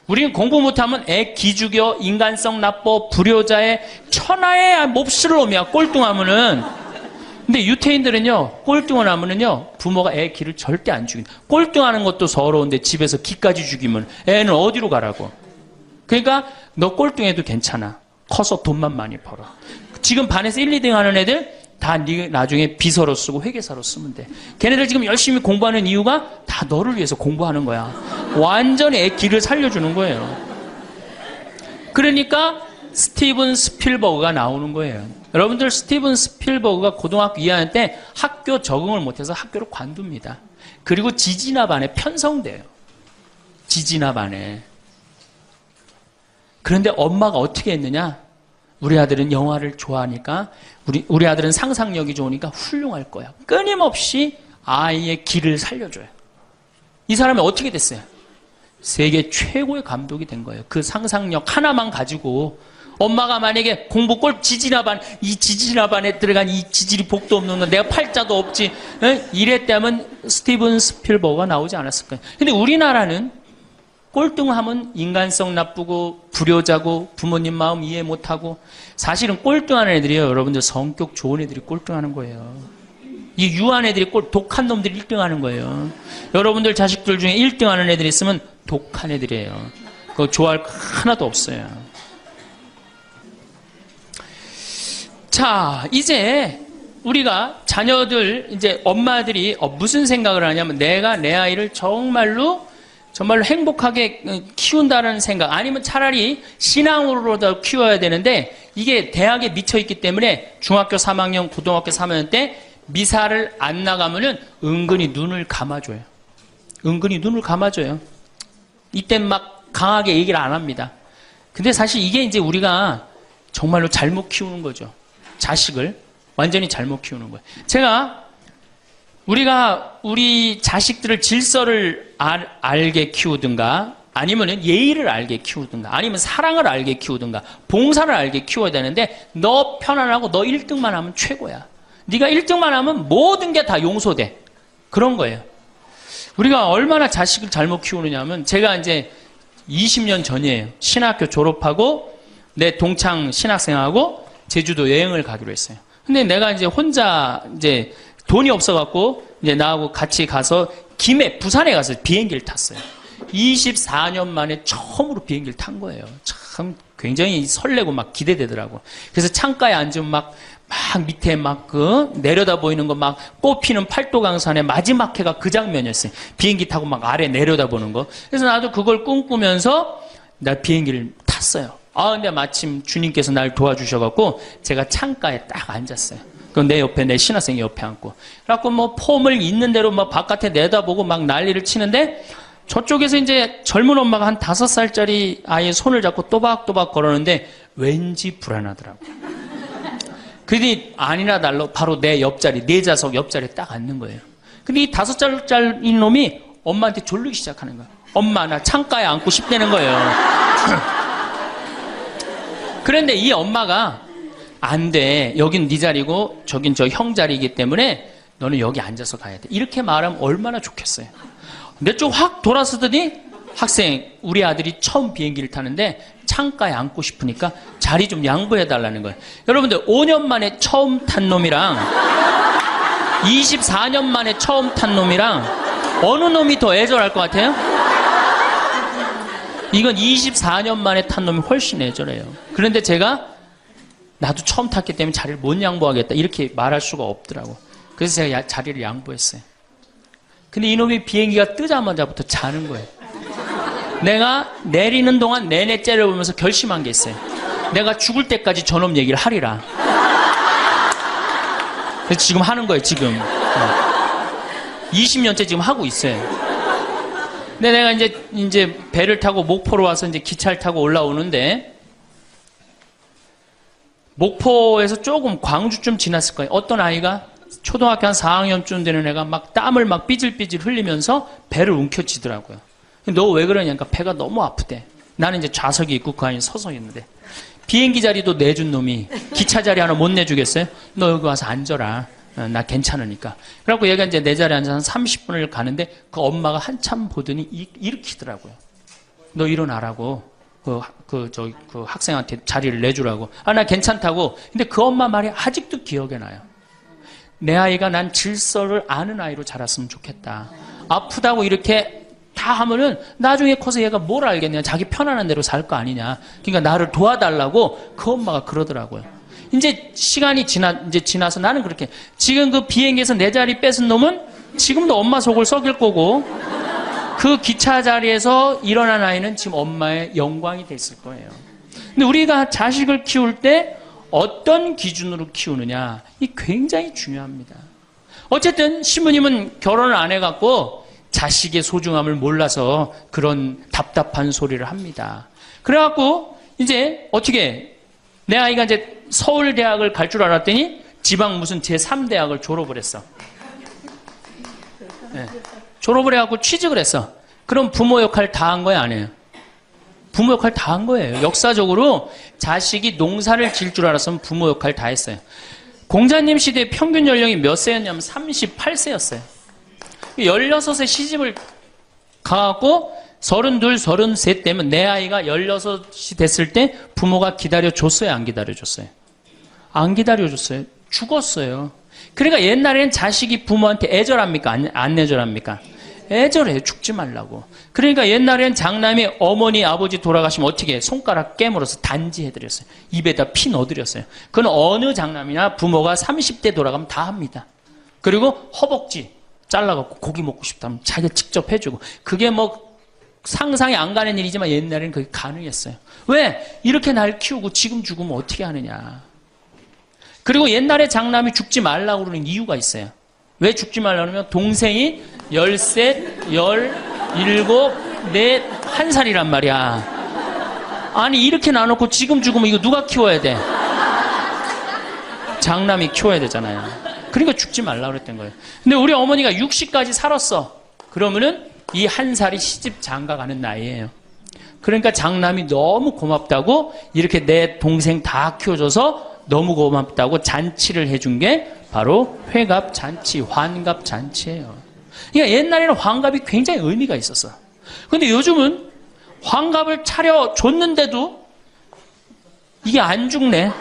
우리는 공부 못하면 애 기 죽여 인간성 나빠 불효자의 천하의 몹쓸 놈이야 꼴뚱하면은. 근데 유태인들은요 꼴뚱하면은요 부모가 애 기를 절대 안 죽인다. 꼴뚱하는 것도 서러운데 집에서 기까지 죽이면 애는 어디로 가라고. 그러니까 너 꼴뚱해도 괜찮아. 커서 돈만 많이 벌어. 지금 반에서 1, 2등 하는 애들 다 나중에 비서로 쓰고 회계사로 쓰면 돼. 걔네들 지금 열심히 공부하는 이유가 다 너를 위해서 공부하는 거야. 완전히 애 기를 살려주는 거예요. 그러니까 스티븐 스필버그가 나오는 거예요. 여러분들 스티븐 스필버그가 고등학교 2학년 때 학교 적응을 못해서 학교를 관둡니다. 그리고 지지나 반에 편성돼요. 지지나 반에. 그런데 엄마가 어떻게 했느냐? 우리 아들은 영화를 좋아하니까 우리 아들은 상상력이 좋으니까 훌륭할 거야. 끊임없이 아이의 길을 살려줘요. 이 사람이 어떻게 됐어요? 세계 최고의 감독이 된 거예요. 그 상상력 하나만 가지고 엄마가 만약에 공부 꼴 지지나반 이 지지나반에 들어간 이 지질이 복도 없는 건 내가 팔자도 없지 이랬다면 스티븐 스필버그가 나오지 않았을 거예요. 근데 우리나라는 꼴등하면 인간성 나쁘고 불효자고 부모님 마음 이해 못하고, 사실은 꼴등하는 애들이요, 여러분들 성격 좋은 애들이 꼴등하는 거예요. 이 유한 애들이 독한 놈들이 1등하는 거예요. 여러분들 자식들 중에 1등하는 애들이 있으면 독한 애들이에요. 그거 좋아할 거 하나도 없어요. 자, 이제 우리가 자녀들, 이제 엄마들이 무슨 생각을 하냐면, 내가 내 아이를 정말로 행복하게 키운다는 생각, 아니면 차라리 신앙으로라도 키워야 되는데, 이게 대학에 미쳐있기 때문에 중학교 3학년, 고등학교 3학년 때 미사를 안 나가면은 은근히 눈을 감아줘요. 은근히 눈을 감아줘요. 이때 막 강하게 얘기를 안 합니다. 근데 사실 이게 이제 우리가 정말로 잘못 키우는 거죠. 자식을 완전히 잘못 키우는 거예요. 우리가 우리 자식들을 질서를 알게 키우든가, 아니면은 예의를 알게 키우든가, 아니면 사랑을 알게 키우든가, 봉사를 알게 키워야 되는데, 너 편안하고 너 1등만 하면 최고야. 네가 1등만 하면 모든 게 다 용서돼. 그런 거예요. 우리가 얼마나 자식을 잘못 키우느냐 하면, 제가 이제 20년 전이에요. 신학교 졸업하고 내 동창 신학생하고 제주도 여행을 가기로 했어요. 근데 내가 이제 혼자 이제 돈이 없어갖고 이제 나하고 같이 가서 부산에 가서 비행기를 tas어요. 24년 만에 처음으로 비행기를 탄 거예요. 참 굉장히 설레고 막 기대되더라고. 그래서 창가에 앉으면 막 밑에 내려다 보이는 거 막 꽃피는 팔도강산의 마지막 해가 그 장면이었어요. 비행기 타고 막 아래 내려다 보는 거. 그래서 나도 그걸 꿈꾸면서 나 비행기를 탔어요. 근데 마침 주님께서 날 도와주셔갖고 제가 창가에 딱 앉았어요. 그럼 내 옆에 내 신학생이 옆에 앉고. 그래갖고 폼을 있는 대로 바깥에 내다보고 막 난리를 치는데, 저쪽에서 이제 젊은 엄마가 한 5살짜리 아이의 손을 잡고 또박또박 걸었는데 왠지 불안하더라고. 그러더니 아니나 달러 바로 내 옆자리, 내 좌석 옆자리에 딱 앉는 거예요. 근데 이 5살짜리 놈이 엄마한테 졸르기 시작하는 거야. 엄마, 나 창가에 앉고 싶다는 거예요. 그런데 이 엄마가 안 돼. 여긴 네 자리고 저긴 저 형 자리이기 때문에 너는 여기 앉아서 가야 돼. 이렇게 말하면 얼마나 좋겠어요. 내 쪽 확 돌아서더니, 학생, 우리 아들이 처음 비행기를 타는데 창가에 앉고 싶으니까 자리 좀 양보해달라는 거예요. 여러분들 5년 만에 처음 탄 놈이랑 24년 만에 처음 탄 놈이랑 어느 놈이 더 애절할 것 같아요? 이건 24년 만에 탄 놈이 훨씬 애절해요. 그런데 제가 나도 처음 탔기 때문에 자리를 못 양보하겠다 이렇게 말할 수가 없더라고. 그래서 제가 자리를 양보했어요. 근데 이놈이 비행기가 뜨자마자부터 자는 거예요. 내가 내리는 동안 내내 째려보면서 결심한 게 있어요. 내가 죽을 때까지 저놈 얘기를 하리라. 그래서 지금 하는 거예요, 지금. 20년째 지금 하고 있어요. 근데 내가 이제 배를 타고 목포로 와서 이제 기차를 타고 올라오는데, 목포에서 조금 광주쯤 지났을 거예요. 어떤 아이가 초등학교 한 4학년쯤 되는 애가 막 땀을 막 삐질삐질 흘리면서 배를 움켜쥐더라고요. 너 왜 그러냐니까 배가 너무 아프대. 나는 이제 좌석이 있고 그 안에 서서 있는데, 비행기 자리도 내준 놈이 기차 자리 하나 못 내주겠어요? 너 여기 와서 앉아라. 나 괜찮으니까. 그래갖고 얘가 이제 내 자리에 앉아서 한 30분을 가는데, 그 엄마가 한참 보더니 일으키더라고요. 너 일어나라고. 그 학생한테 자리를 내주라고. 나 괜찮다고. 근데 그 엄마 말이 아직도 기억에 나요. 내 아이가 난 질서를 아는 아이로 자랐으면 좋겠다. 아프다고 이렇게 다 하면은 나중에 커서 얘가 뭘 알겠냐. 자기 편안한 대로 살 거 아니냐. 그러니까 나를 도와달라고 그 엄마가 그러더라고요. 이제 시간이 지나서 나는 그렇게, 지금 그 비행기에서 내 자리 뺏은 놈은 지금도 엄마 속을 썩일 거고, 그 기차 자리에서 일어난 아이는 지금 엄마의 영광이 됐을 거예요. 근데 우리가 자식을 키울 때 어떤 기준으로 키우느냐, 이 굉장히 중요합니다. 어쨌든 신부님은 결혼을 안 해갖고 자식의 소중함을 몰라서 그런 답답한 소리를 합니다. 그래갖고 이제 어떻게, 내 아이가 이제 서울대학을 갈 줄 알았더니 지방 무슨 제3대학을 졸업을 했어. 네. 졸업을 해갖고 취직을 했어. 그럼 부모 역할 다 한 거야, 안 해요? 부모 역할 다 한 거예요. 역사적으로 자식이 농사를 지을 줄 알았으면 부모 역할 다 했어요. 공자님 시대 평균 연령이 몇 세였냐면 38세였어요. 16세 시집을 가갖고 32, 33 되면 내 아이가 16이 됐을 때 부모가 기다려줬어요? 안 기다려줬어요? 안 기다려줬어요. 죽었어요. 그러니까 옛날에는 자식이 부모한테 애절합니까? 안 애절합니까? 애절해요. 죽지 말라고. 그러니까 옛날엔 장남이 어머니, 아버지 돌아가시면 어떻게 해요? 손가락 깨물어서 단지해드렸어요. 입에다 피 넣어드렸어요. 그건 어느 장남이나 부모가 30대 돌아가면 다 합니다. 그리고 허벅지 잘라갖고 고기 먹고 싶다면 자기가 직접 해주고. 그게 뭐 상상이 안 가는 일이지만 옛날에는 그게 가능했어요. 왜? 이렇게 날 키우고 지금 죽으면 어떻게 하느냐. 그리고 옛날에 장남이 죽지 말라고 그러는 이유가 있어요. 왜 죽지 말라고 그러면 동생이 13, 17, 4, 1살이란 말이야. 아니 이렇게 나눠놓고 지금 죽으면 이거 누가 키워야 돼? 장남이 키워야 되잖아요. 그러니까 죽지 말라고 그랬던 거예요. 근데 우리 어머니가 60까지 살았어. 그러면은 이 1살이 시집 장가가는 나이예요. 그러니까 장남이 너무 고맙다고 이렇게 내 동생 다 키워줘서 너무 고맙다고 잔치를 해준 게 바로 회갑잔치, 환갑잔치예요. 그러니까 옛날에는 환갑이 굉장히 의미가 있었어. 근데 요즘은 환갑을 차려줬는데도 이게 안 죽네.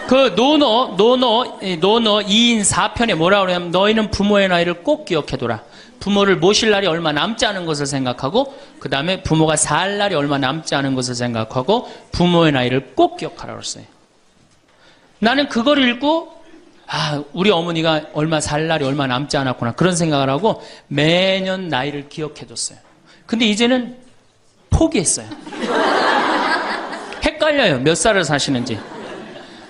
그 노노 2인 4편에 뭐라고 그러냐면 너희는 부모의 나이를 꼭 기억해둬라. 부모를 모실 날이 얼마 남지 않은 것을 생각하고 그 다음에 부모가 살 날이 얼마 남지 않은 것을 생각하고 부모의 나이를 꼭 기억하라고 그랬어요. 나는 그걸 읽고 우리 어머니가 얼마 살 날이 얼마 남지 않았구나 그런 생각을 하고 매년 나이를 기억해뒀어요. 근데 이제는 포기했어요. 헷갈려요. 몇 살을 사시는지.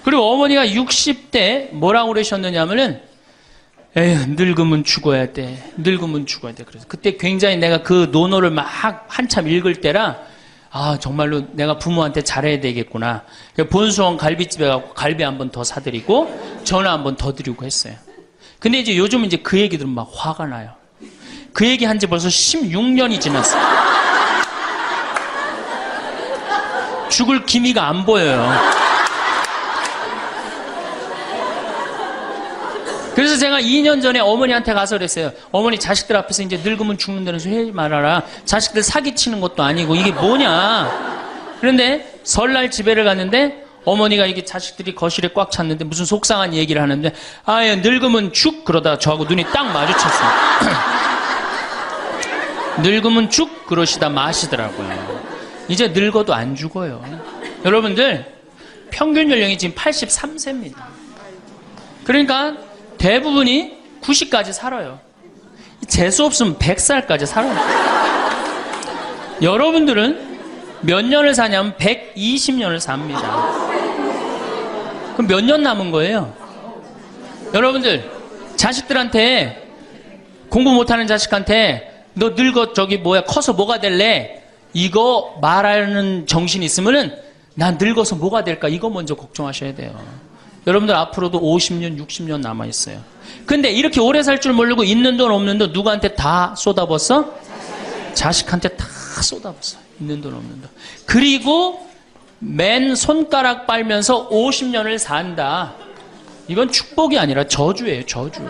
그리고 어머니가 60대 뭐라고 그러셨느냐면은 에휴 늙으면 죽어야 돼. 늙으면 죽어야 돼. 그래서 그때 굉장히 내가 그 논어를 막 한참 읽을 때라 정말로 내가 부모한테 잘해야 되겠구나. 본수원 갈비집에 가고 갈비 한 번 더 사드리고 전화 한 번 더 드리고 했어요. 근데 이제 요즘은 이제 그 얘기 들으면 막 화가 나요. 그 얘기 한 지 벌써 16년이 지났어요. 죽을 기미가 안 보여요. 그래서 제가 2년 전에 어머니한테 가서 그랬어요. 어머니 자식들 앞에서 이제 늙으면 죽는다는 소리 하지 말아라. 자식들 사기치는 것도 아니고 이게 뭐냐. 그런데 설날 집에를 갔는데 어머니가 이게 자식들이 거실에 꽉 찼는데 무슨 속상한 얘기를 하는데 늙으면 죽 그러다가 저하고 눈이 딱 마주쳤어요. 늙으면 죽 그러시다 마시더라고요. 이제 늙어도 안 죽어요. 여러분들 평균 연령이 지금 83세입니다. 그러니까 대부분이 90까지 살아요. 재수 없으면 100살까지 살아요. 여러분들은 몇 년을 사냐면 120년을 삽니다. 그럼 몇 년 남은 거예요? 여러분들 자식들한테 공부 못하는 자식한테 너 늙어 커서 뭐가 될래? 이거 말하는 정신이 있으면은 난 늙어서 뭐가 될까? 이거 먼저 걱정하셔야 돼요. 여러분들 앞으로도 50년, 60년 남아있어요. 근데 이렇게 오래 살 줄 모르고 있는 돈 없는 돈 누구한테 다 쏟아붓어? 자식한테 다 쏟아붓어. 있는 돈 없는 돈. 그리고 맨 손가락 빨면서 50년을 산다. 이건 축복이 아니라 저주예요. 저주.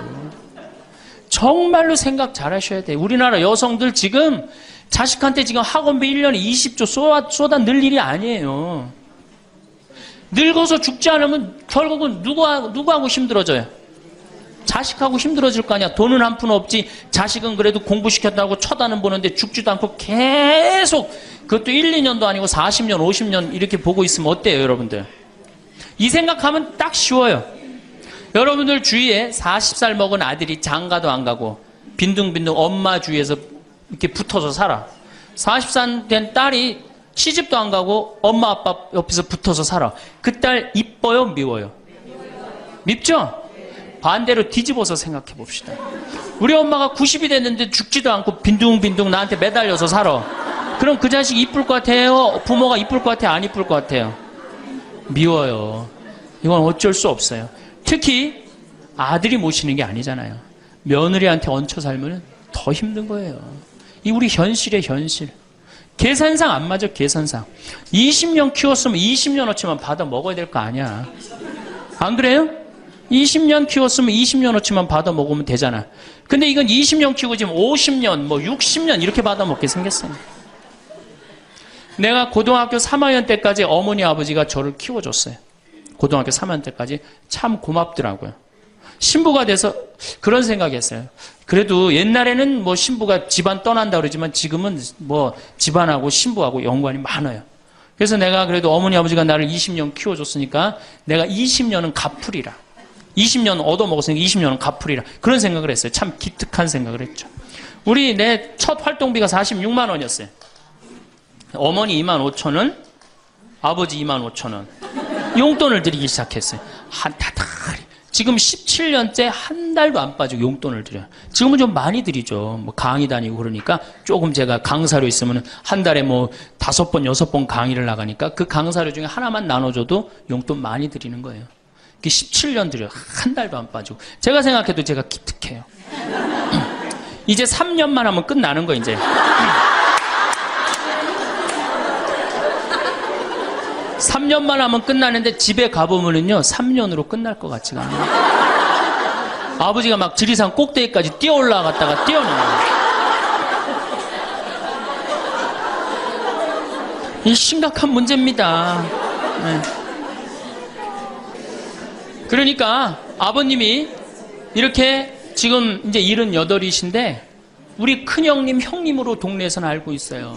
정말로 생각 잘 하셔야 돼요. 우리나라 여성들 지금 자식한테 지금 학원비 1년에 20조 쏟아 넣을 일이 아니에요. 늙어서 죽지 않으면 결국은 누구하고 힘들어져요? 자식하고 힘들어질 거 아니야. 돈은 한 푼 없지. 자식은 그래도 공부시켰다고 쳐다는 보는데 죽지도 않고 계속 그것도 1, 2년도 아니고 40년, 50년 이렇게 보고 있으면 어때요, 여러분들? 이 생각하면 딱 쉬워요. 여러분들 주위에 40살 먹은 아들이 장가도 안 가고 빈둥빈둥 엄마 주위에서 이렇게 붙어서 살아. 40살 된 딸이 시집도 안 가고 엄마 아빠 옆에서 붙어서 살아. 그 딸 이뻐요? 미워요? 밉죠? 반대로 뒤집어서 생각해 봅시다. 우리 엄마가 90이 됐는데 죽지도 않고 빈둥빈둥 나한테 매달려서 살아. 그럼 그 자식 이쁠 것 같아요? 부모가 이쁠 것 같아요? 안 이쁠 것 같아요? 미워요. 이건 어쩔 수 없어요. 특히 아들이 모시는 게 아니잖아요. 며느리한테 얹혀 살면 더 힘든 거예요. 이 우리 현실의 현실. 계산상 안 맞아, 계산상. 20년 키웠으면 20년어치만 받아 먹어야 될 거 아니야. 안 그래요? 20년 키웠으면 20년어치만 받아 먹으면 되잖아. 근데 이건 20년 키우고 지금 50년, 뭐 60년 이렇게 받아 먹게 생겼어요. 내가 고등학교 3학년 때까지 어머니 아버지가 저를 키워줬어요. 고등학교 3학년 때까지 참 고맙더라고요. 신부가 돼서 그런 생각이 했어요. 그래도 옛날에는 뭐 신부가 집안 떠난다 그러지만 지금은 뭐 집안하고 신부하고 연관이 많아요. 그래서 내가 그래도 어머니 아버지가 나를 20년 키워줬으니까 내가 20년은 갚으리라. 20년 얻어먹었으니까 20년은 갚으리라. 그런 생각을 했어요. 참 기특한 생각을 했죠. 내 첫 활동비가 46만 원이었어요. 어머니 2만 5천 원, 아버지 2만 5천 원. 용돈을 드리기 시작했어요. 한 달. 지금 17년째 한 달도 안 빠지고 용돈을 드려요. 지금은 좀 많이 드리죠. 뭐 강의 다니고 그러니까 조금 제가 강사료 있으면 한 달에 뭐 5번, 6번 강의를 나가니까 그 강사료 중에 하나만 나눠줘도 용돈 많이 드리는 거예요. 17년 드려요. 한 달도 안 빠지고. 제가 생각해도 제가 기특해요. 이제 3년만 하면 끝나는 거예요, 이제. 3년만 하면 끝나는데 집에 가보면은요 3년으로 끝날 것 같지가 않아요. 아버지가 막 지리산 꼭대기까지 뛰어 올라갔다가 뛰어내려요. 이 심각한 문제입니다. 네. 그러니까 아버님이 이렇게 지금 이제 78이신데 우리 큰형님 형님으로 동네에서는 알고 있어요.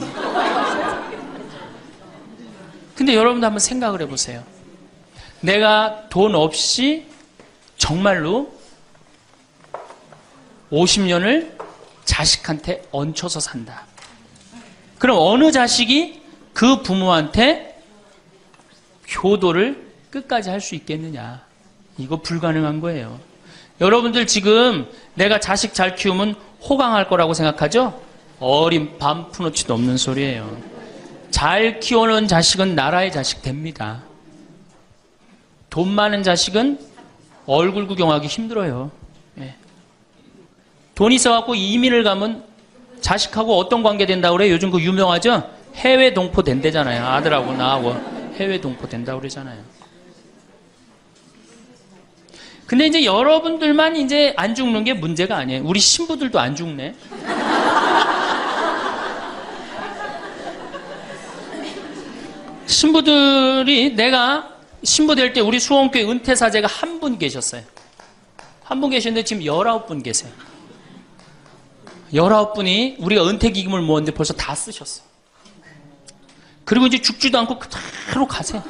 근데 여러분도 한번 생각을 해보세요. 내가 돈 없이 정말로 50년을 자식한테 얹혀서 산다. 그럼 어느 자식이 그 부모한테 효도를 끝까지 할 수 있겠느냐. 이거 불가능한 거예요. 여러분들 지금 내가 자식 잘 키우면 호강할 거라고 생각하죠? 어린 반푼어치도 없는 소리예요. 잘 키워놓은 자식은 나라의 자식 됩니다. 돈 많은 자식은 얼굴 구경하기 힘들어요. 예. 돈 있어갖고 이민을 가면 자식하고 어떤 관계 된다고 그래요? 요즘 그 유명하죠? 해외 동포 된대잖아요. 아들하고 나하고 해외 동포 된다고 그러잖아요. 근데 이제 여러분들만 이제 안 죽는 게 문제가 아니에요. 우리 신부들도 안 죽네. 신부들이 내가 신부 될 때 우리 수원교회 은퇴사제가 한 분 계셨어요. 한 분 계셨는데 지금 19분 계세요. 19분이 우리가 은퇴기금을 모았는데 벌써 다 쓰셨어요. 그리고 이제 죽지도 않고 그대로 가세요.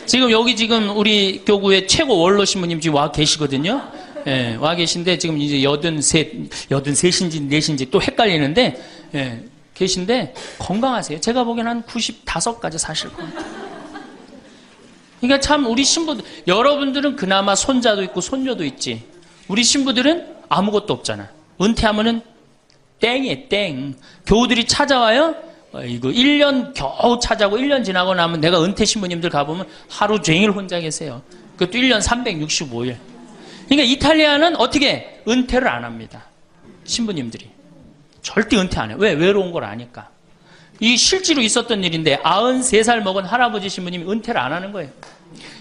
지금 여기 지금 우리 교구의 최고 원로 신부님 지금 와 계시거든요. 예, 와 계신데 지금 이제 83인지 4인지 또 헷갈리는데, 예, 계신데 건강하세요. 제가 보기엔 한 95까지 사실 것 같아요. 그러니까 참 우리 신부들, 여러분들은 그나마 손자도 있고 손녀도 있지. 우리 신부들은 아무것도 없잖아. 은퇴하면은 땡이에요, 땡. 교우들이 찾아와요. 이거 1년 겨우 찾아오고 1년 지나고 나면 내가 은퇴 신부님들 가보면 하루 종일 혼자 계세요. 그것도 1년 365일. 그러니까 이탈리아는 어떻게 은퇴를 안 합니다. 신부님들이. 절대 은퇴 안 해요. 왜? 외로운 걸 아니까. 이 실제로 있었던 일인데 93살 먹은 할아버지 신부님이 은퇴를 안 하는 거예요.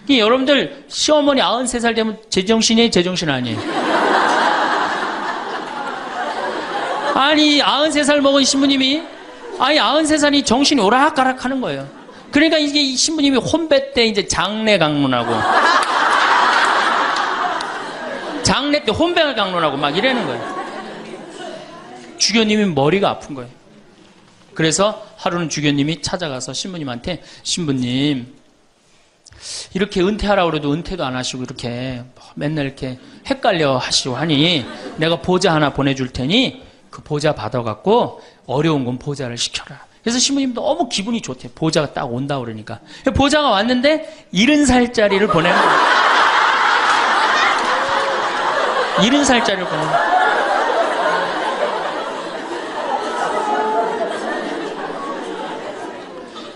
여러분들 시어머니 93살 되면 제정신이에요? 제정신 아니에요? 아니 93살 먹은 신부님이 93살이 정신이 오락가락 하는 거예요. 그러니까 이게 이 신부님이 혼배 때 이제 장례 강론하고 장례 때 혼배를 강론하고 막 이러는 거예요. 주교님이 머리가 아픈 거예요. 그래서 하루는 주교님이 찾아가서 신부님한테, 신부님 이렇게 은퇴하라고 그래도 은퇴도 안 하시고 이렇게 맨날 이렇게 헷갈려 하시고 하니 내가 보자 하나 보내줄 테니 그 보자 받아갖고 어려운 건 보자를 시켜라. 그래서 신부님 너무 기분이 좋대요. 보자가 딱 온다 그러니까. 보자가 왔는데 70살짜리를 보내는 거예요. 70살짜리를 보내는 거예요.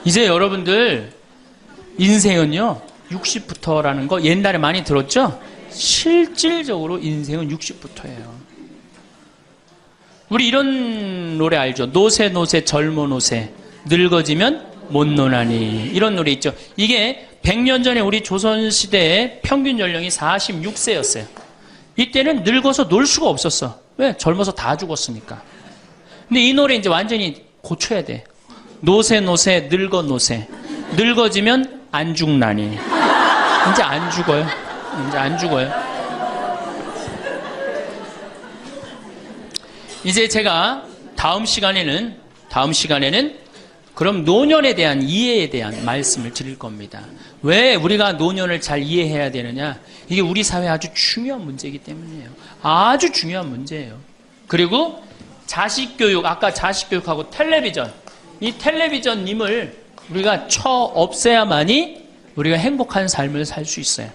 이제 여러분들 인생은요 60부터라는 거 옛날에 많이 들었죠? 실질적으로 인생은 60부터예요. 우리 이런 노래 알죠? 노세 노세 젊어 노세 늙어지면 못 노나니 이런 노래 있죠. 이게 100년 전에 우리 조선시대의 평균 연령이 46세였어요. 이때는 늙어서 놀 수가 없었어. 왜? 젊어서 다 죽었으니까. 근데 이 노래 이제 완전히 고쳐야 돼. 노세 노세 늙어 노세 늙어지면 안 죽나니. 이제 안 죽어요. 이제 안 죽어요. 이제 제가 다음 시간에는 그럼 노년에 대한 이해에 대한 말씀을 드릴 겁니다. 왜 우리가 노년을 잘 이해해야 되느냐? 이게 우리 사회에 아주 중요한 문제이기 때문이에요. 아주 중요한 문제예요. 그리고 자식교육, 아까 자식교육하고 텔레비전, 이 텔레비전님을 우리가 없애야만이 우리가 행복한 삶을 살 수 있어요.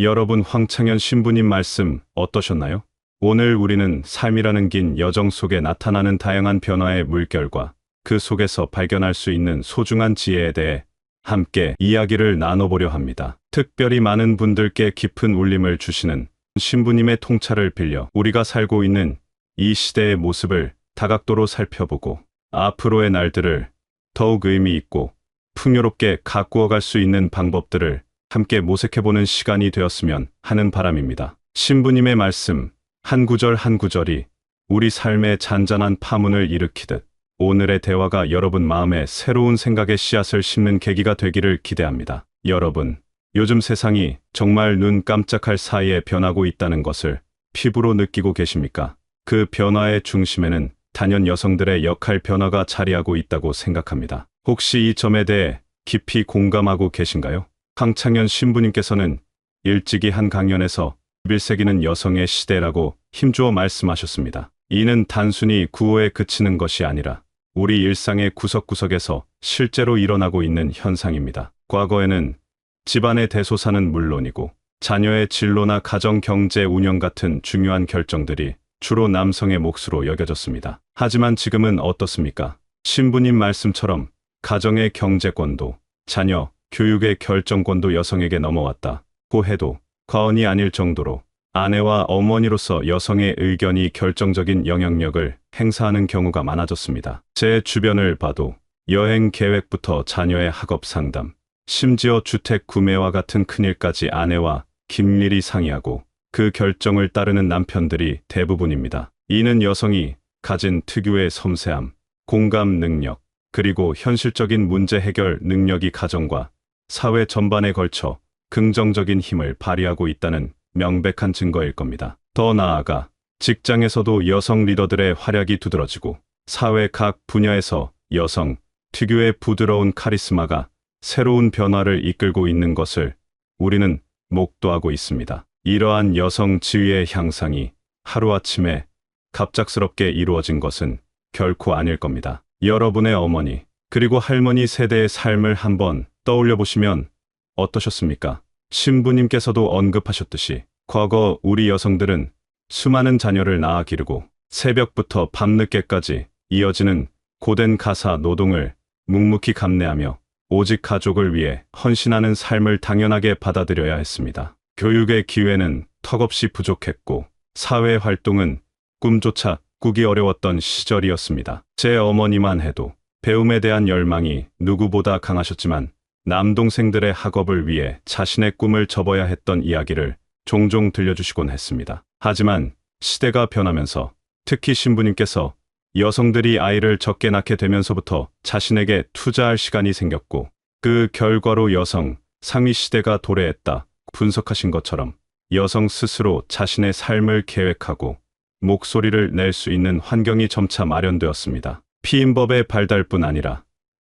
여러분, 황창현 신부님 말씀 어떠셨나요? 오늘 우리는 삶이라는 긴 여정 속에 나타나는 다양한 변화의 물결과 그 속에서 발견할 수 있는 소중한 지혜에 대해 함께 이야기를 나눠보려 합니다. 특별히 많은 분들께 깊은 울림을 주시는 신부님의 통찰을 빌려 우리가 살고 있는 이 시대의 모습을 다각도로 살펴보고 앞으로의 날들을 더욱 의미 있고 풍요롭게 가꾸어 갈 수 있는 방법들을 함께 모색해보는 시간이 되었으면 하는 바람입니다. 신부님의 말씀 한 구절 한 구절이 우리 삶의 잔잔한 파문을 일으키듯 오늘의 대화가 여러분 마음에 새로운 생각의 씨앗을 심는 계기가 되기를 기대합니다. 여러분, 요즘 세상이 정말 눈 깜짝할 사이에 변하고 있다는 것을 피부로 느끼고 계십니까? 그 변화의 중심에는 단연 여성들의 역할 변화가 자리하고 있다고 생각합니다. 혹시 이 점에 대해 깊이 공감하고 계신가요? 황창현 신부님께서는 일찍이 한 강연에서 21세기는 여성의 시대라고 힘주어 말씀하셨습니다. 이는 단순히 구호에 그치는 것이 아니라 우리 일상의 구석구석에서 실제로 일어나고 있는 현상입니다. 과거에는 집안의 대소사는 물론이고 자녀의 진로나 가정 경제 운영 같은 중요한 결정들이 주로 남성의 몫으로 여겨졌습니다. 하지만 지금은 어떻습니까? 신부님 말씀처럼 가정의 경제권도 자녀 교육의 결정권도 여성에게 넘어왔다고 해도 과언이 아닐 정도로 아내와 어머니로서 여성의 의견이 결정적인 영향력을 행사하는 경우가 많아졌습니다. 제 주변을 봐도 여행 계획부터 자녀의 학업 상담, 심지어 주택 구매와 같은 큰일까지 아내와 긴밀히 상의하고 그 결정을 따르는 남편들이 대부분입니다. 이는 여성이 가진 특유의 섬세함, 공감 능력, 그리고 현실적인 문제 해결 능력이 가정과 사회 전반에 걸쳐 긍정적인 힘을 발휘하고 있다는 명백한 증거일 겁니다. 더 나아가 직장에서도 여성 리더들의 활약이 두드러지고 사회 각 분야에서 여성 특유의 부드러운 카리스마가 새로운 변화를 이끌고 있는 것을 우리는 목도하고 있습니다. 이러한 여성 지위의 향상이 하루아침에 갑작스럽게 이루어진 것은 결코 아닐 겁니다. 여러분의 어머니 그리고 할머니 세대의 삶을 한번 떠올려 보시면 어떠셨습니까? 신부님께서도 언급하셨듯이 과거 우리 여성들은 수많은 자녀를 낳아 기르고 새벽부터 밤늦게까지 이어지는 고된 가사 노동을 묵묵히 감내하며 오직 가족을 위해 헌신하는 삶을 당연하게 받아들여야 했습니다. 교육의 기회는 턱없이 부족했고 사회 활동은 꿈조차 꾸기 어려웠던 시절이었습니다. 제 어머니만 해도 배움에 대한 열망이 누구보다 강하셨지만 남동생들의 학업을 위해 자신의 꿈을 접어야 했던 이야기를 종종 들려주시곤 했습니다. 하지만 시대가 변하면서 특히 신부님께서 여성들이 아이를 적게 낳게 되면서부터 자신에게 투자할 시간이 생겼고 그 결과로 여성 상위 시대가 도래했다 분석하신 것처럼 여성 스스로 자신의 삶을 계획하고 목소리를 낼 수 있는 환경이 점차 마련되었습니다. 피임법의 발달뿐 아니라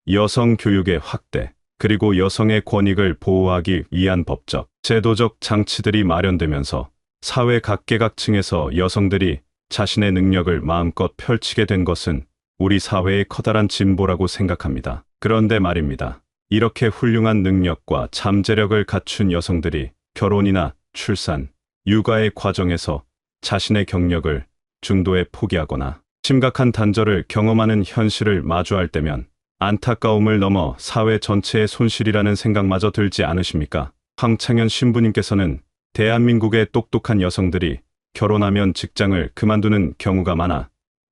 여성 교육의 확대, 그리고 여성의 권익을 보호하기 위한 법적, 제도적 장치들이 마련되면서 사회 각계각층에서 여성들이 자신의 능력을 마음껏 펼치게 된 것은 우리 사회의 커다란 진보라고 생각합니다. 그런데 말입니다. 이렇게 훌륭한 능력과 잠재력을 갖춘 여성들이 결혼이나 출산, 육아의 과정에서 자신의 경력을 중도에 포기하거나 심각한 단절을 경험하는 현실을 마주할 때면 안타까움을 넘어 사회 전체의 손실이라는 생각마저 들지 않으십니까? 황창현 신부님께서는 대한민국의 똑똑한 여성들이 결혼하면 직장을 그만두는 경우가 많아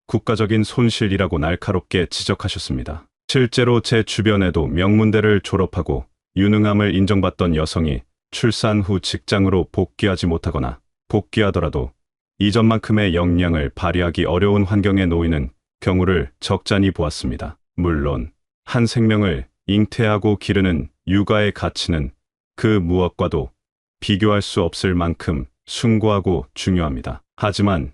국가적인 손실이라고 날카롭게 지적하셨습니다. 실제로 제 주변에도 명문대를 졸업하고 유능함을 인정받던 여성이 출산 후 직장으로 복귀하지 못하거나 복귀하더라도 이전만큼의 역량을 발휘하기 어려운 환경에 놓이는 경우를 적잖이 보았습니다. 물론 한 생명을 잉태하고 기르는 육아의 가치는 그 무엇과도 비교할 수 없을 만큼 숭고하고 중요합니다. 하지만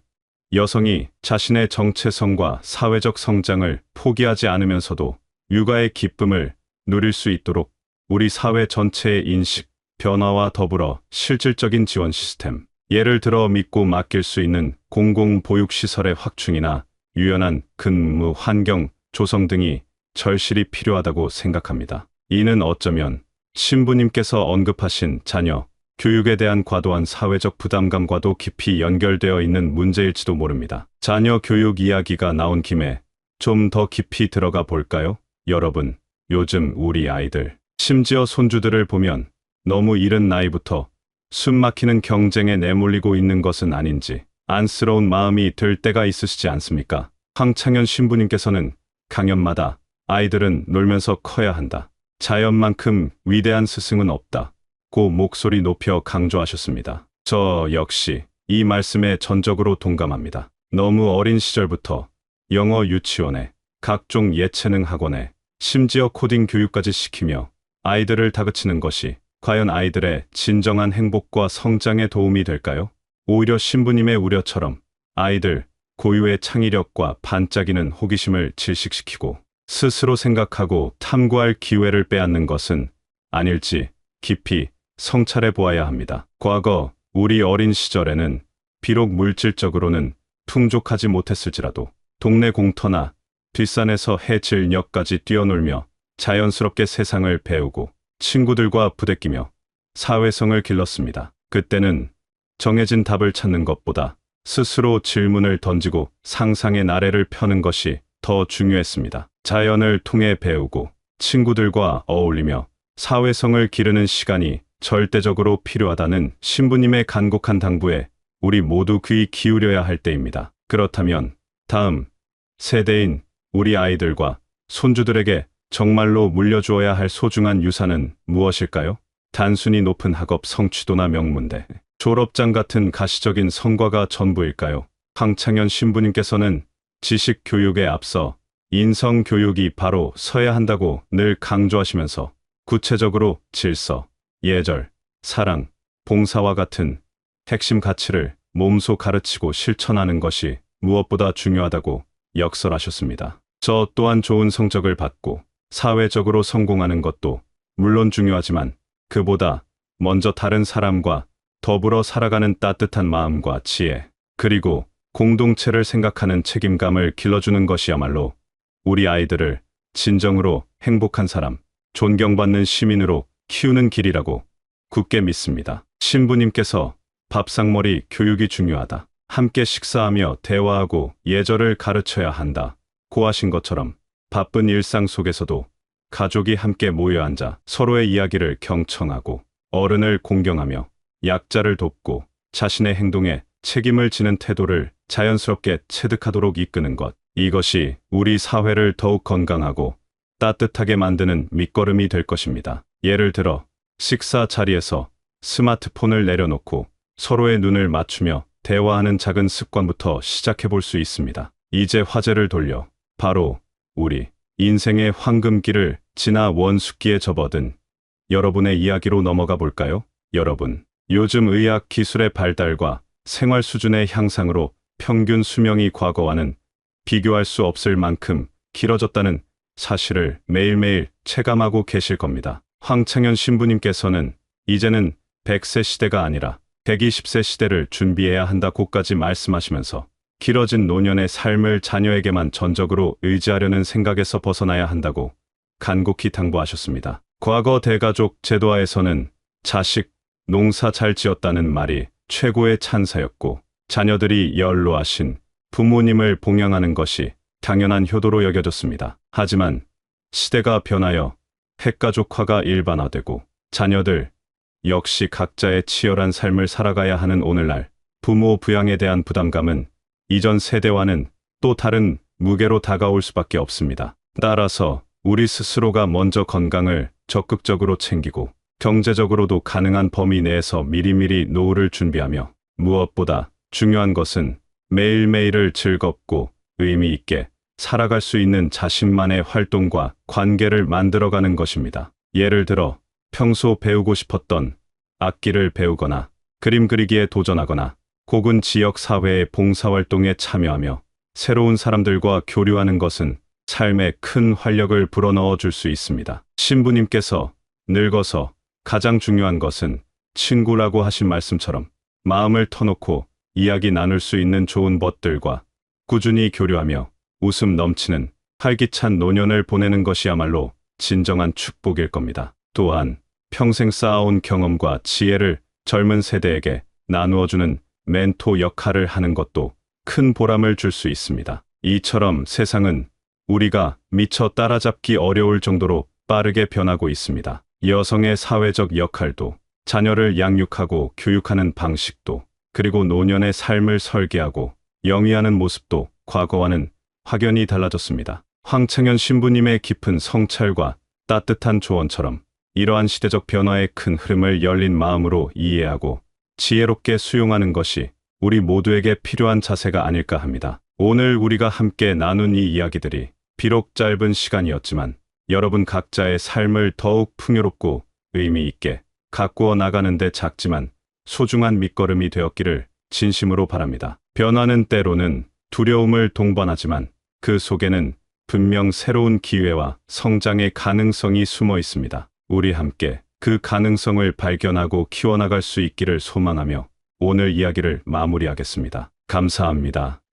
여성이 자신의 정체성과 사회적 성장을 포기하지 않으면서도 육아의 기쁨을 누릴 수 있도록 우리 사회 전체의 인식, 변화와 더불어 실질적인 지원 시스템, 예를 들어 믿고 맡길 수 있는 공공보육시설의 확충이나 유연한 근무 환경 조성 등이 절실히 필요하다고 생각합니다. 이는 어쩌면 신부님께서 언급하신 자녀, 교육에 대한 과도한 사회적 부담감과도 깊이 연결되어 있는 문제일지도 모릅니다. 자녀 교육 이야기가 나온 김에 좀 더 깊이 들어가 볼까요? 여러분, 요즘 우리 아이들, 심지어 손주들을 보면 너무 이른 나이부터 숨막히는 경쟁에 내몰리고 있는 것은 아닌지 안쓰러운 마음이 들 때가 있으시지 않습니까? 황창현 신부님께서는 강연마다 아이들은 놀면서 커야 한다. 자연만큼 위대한 스승은 없다. 고 목소리 높여 강조하셨습니다. 저 역시 이 말씀에 전적으로 동감합니다. 너무 어린 시절부터 영어 유치원에 각종 예체능 학원에 심지어 코딩 교육까지 시키며 아이들을 다그치는 것이 과연 아이들의 진정한 행복과 성장에 도움이 될까요? 오히려 신부님의 우려처럼 아이들 고유의 창의력과 반짝이는 호기심을 질식시키고 스스로 생각하고 탐구할 기회를 빼앗는 것은 아닐지 깊이 성찰해 보아야 합니다. 과거 우리 어린 시절에는 비록 물질적으로는 풍족하지 못했을지라도 동네 공터나 뒷산에서 해질녘까지 뛰어놀며 자연스럽게 세상을 배우고 친구들과 부대끼며 사회성을 길렀습니다. 그때는 정해진 답을 찾는 것보다 스스로 질문을 던지고 상상의 나래를 펴는 것이 더 중요했습니다. 자연을 통해 배우고 친구들과 어울리며 사회성을 기르는 시간이 절대적으로 필요하다는 신부님의 간곡한 당부에 우리 모두 귀 기울여야 할 때입니다. 그렇다면 다음 세대인 우리 아이들과 손주들에게 정말로 물려주어야 할 소중한 유산은 무엇일까요? 단순히 높은 학업 성취도나 명문대, 졸업장 같은 가시적인 성과가 전부일까요? 황창현 신부님께서는 지식 교육에 앞서 인성 교육이 바로 서야 한다고 늘 강조하시면서 구체적으로 질서, 예절, 사랑, 봉사와 같은 핵심 가치를 몸소 가르치고 실천하는 것이 무엇보다 중요하다고 역설하셨습니다. 저 또한 좋은 성적을 받고 사회적으로 성공하는 것도 물론 중요하지만 그보다 먼저 다른 사람과 더불어 살아가는 따뜻한 마음과 지혜, 그리고 공동체를 생각하는 책임감을 길러주는 것이야말로 우리 아이들을 진정으로 행복한 사람, 존경받는 시민으로 키우는 길이라고 굳게 믿습니다. 신부님께서 밥상머리 교육이 중요하다. 함께 식사하며 대화하고 예절을 가르쳐야 한다. 고 하신 것처럼 바쁜 일상 속에서도 가족이 함께 모여 앉아 서로의 이야기를 경청하고 어른을 공경하며 약자를 돕고 자신의 행동에 책임을 지는 태도를 자연스럽게 체득하도록 이끄는 것. 이것이 우리 사회를 더욱 건강하고 따뜻하게 만드는 밑거름이 될 것입니다. 예를 들어 식사 자리에서 스마트폰을 내려놓고 서로의 눈을 맞추며 대화하는 작은 습관부터 시작해 볼 수 있습니다. 이제 화제를 돌려 바로 우리 인생의 황금기를 지나 원숙기에 접어든 여러분의 이야기로 넘어가 볼까요? 여러분, 요즘 의학 기술의 발달과 생활 수준의 향상으로 평균 수명이 과거와는 비교할 수 없을 만큼 길어졌다는 사실을 매일매일 체감하고 계실 겁니다. 황창현 신부님께서는 이제는 100세 시대가 아니라 120세 시대를 준비해야 한다고까지 말씀하시면서 길어진 노년의 삶을 자녀에게만 전적으로 의지하려는 생각에서 벗어나야 한다고 간곡히 당부하셨습니다. 과거 대가족 제도하에서는 자식, 농사 잘 지었다는 말이 최고의 찬사였고 자녀들이 연로하신 부모님을 봉양하는 것이 당연한 효도로 여겨졌습니다. 하지만 시대가 변하여 핵가족화가 일반화되고 자녀들 역시 각자의 치열한 삶을 살아가야 하는 오늘날 부모 부양에 대한 부담감은 이전 세대와는 또 다른 무게로 다가올 수밖에 없습니다. 따라서 우리 스스로가 먼저 건강을 적극적으로 챙기고 경제적으로도 가능한 범위 내에서 미리미리 노후를 준비하며 무엇보다 중요한 것은 매일매일을 즐겁고 의미 있게 살아갈 수 있는 자신만의 활동과 관계를 만들어가는 것입니다. 예를 들어 평소 배우고 싶었던 악기를 배우거나 그림 그리기에 도전하거나 혹은 지역 사회의 봉사활동에 참여하며 새로운 사람들과 교류하는 것은 삶에 큰 활력을 불어넣어 줄 수 있습니다. 신부님께서 늙어서 가장 중요한 것은 친구라고 하신 말씀처럼 마음을 터놓고 이야기 나눌 수 있는 좋은 벗들과 꾸준히 교류하며 웃음 넘치는 활기찬 노년을 보내는 것이야말로 진정한 축복일 겁니다. 또한 평생 쌓아온 경험과 지혜를 젊은 세대에게 나누어주는 멘토 역할을 하는 것도 큰 보람을 줄 수 있습니다. 이처럼 세상은 우리가 미처 따라잡기 어려울 정도로 빠르게 변하고 있습니다. 여성의 사회적 역할도, 자녀를 양육하고 교육하는 방식도, 그리고 노년의 삶을 설계하고 영위하는 모습도 과거와는 확연히 달라졌습니다. 황창현 신부님의 깊은 성찰과 따뜻한 조언처럼 이러한 시대적 변화의 큰 흐름을 열린 마음으로 이해하고 지혜롭게 수용하는 것이 우리 모두에게 필요한 자세가 아닐까 합니다. 오늘 우리가 함께 나눈 이 이야기들이 비록 짧은 시간이었지만 여러분 각자의 삶을 더욱 풍요롭고 의미 있게 가꾸어 나가는데 작지만 소중한 밑거름이 되었기를 진심으로 바랍니다. 변화는 때로는 두려움을 동반하지만 그 속에는 분명 새로운 기회와 성장의 가능성이 숨어 있습니다. 우리 함께 그 가능성을 발견하고 키워나갈 수 있기를 소망하며 오늘 이야기를 마무리하겠습니다. 감사합니다.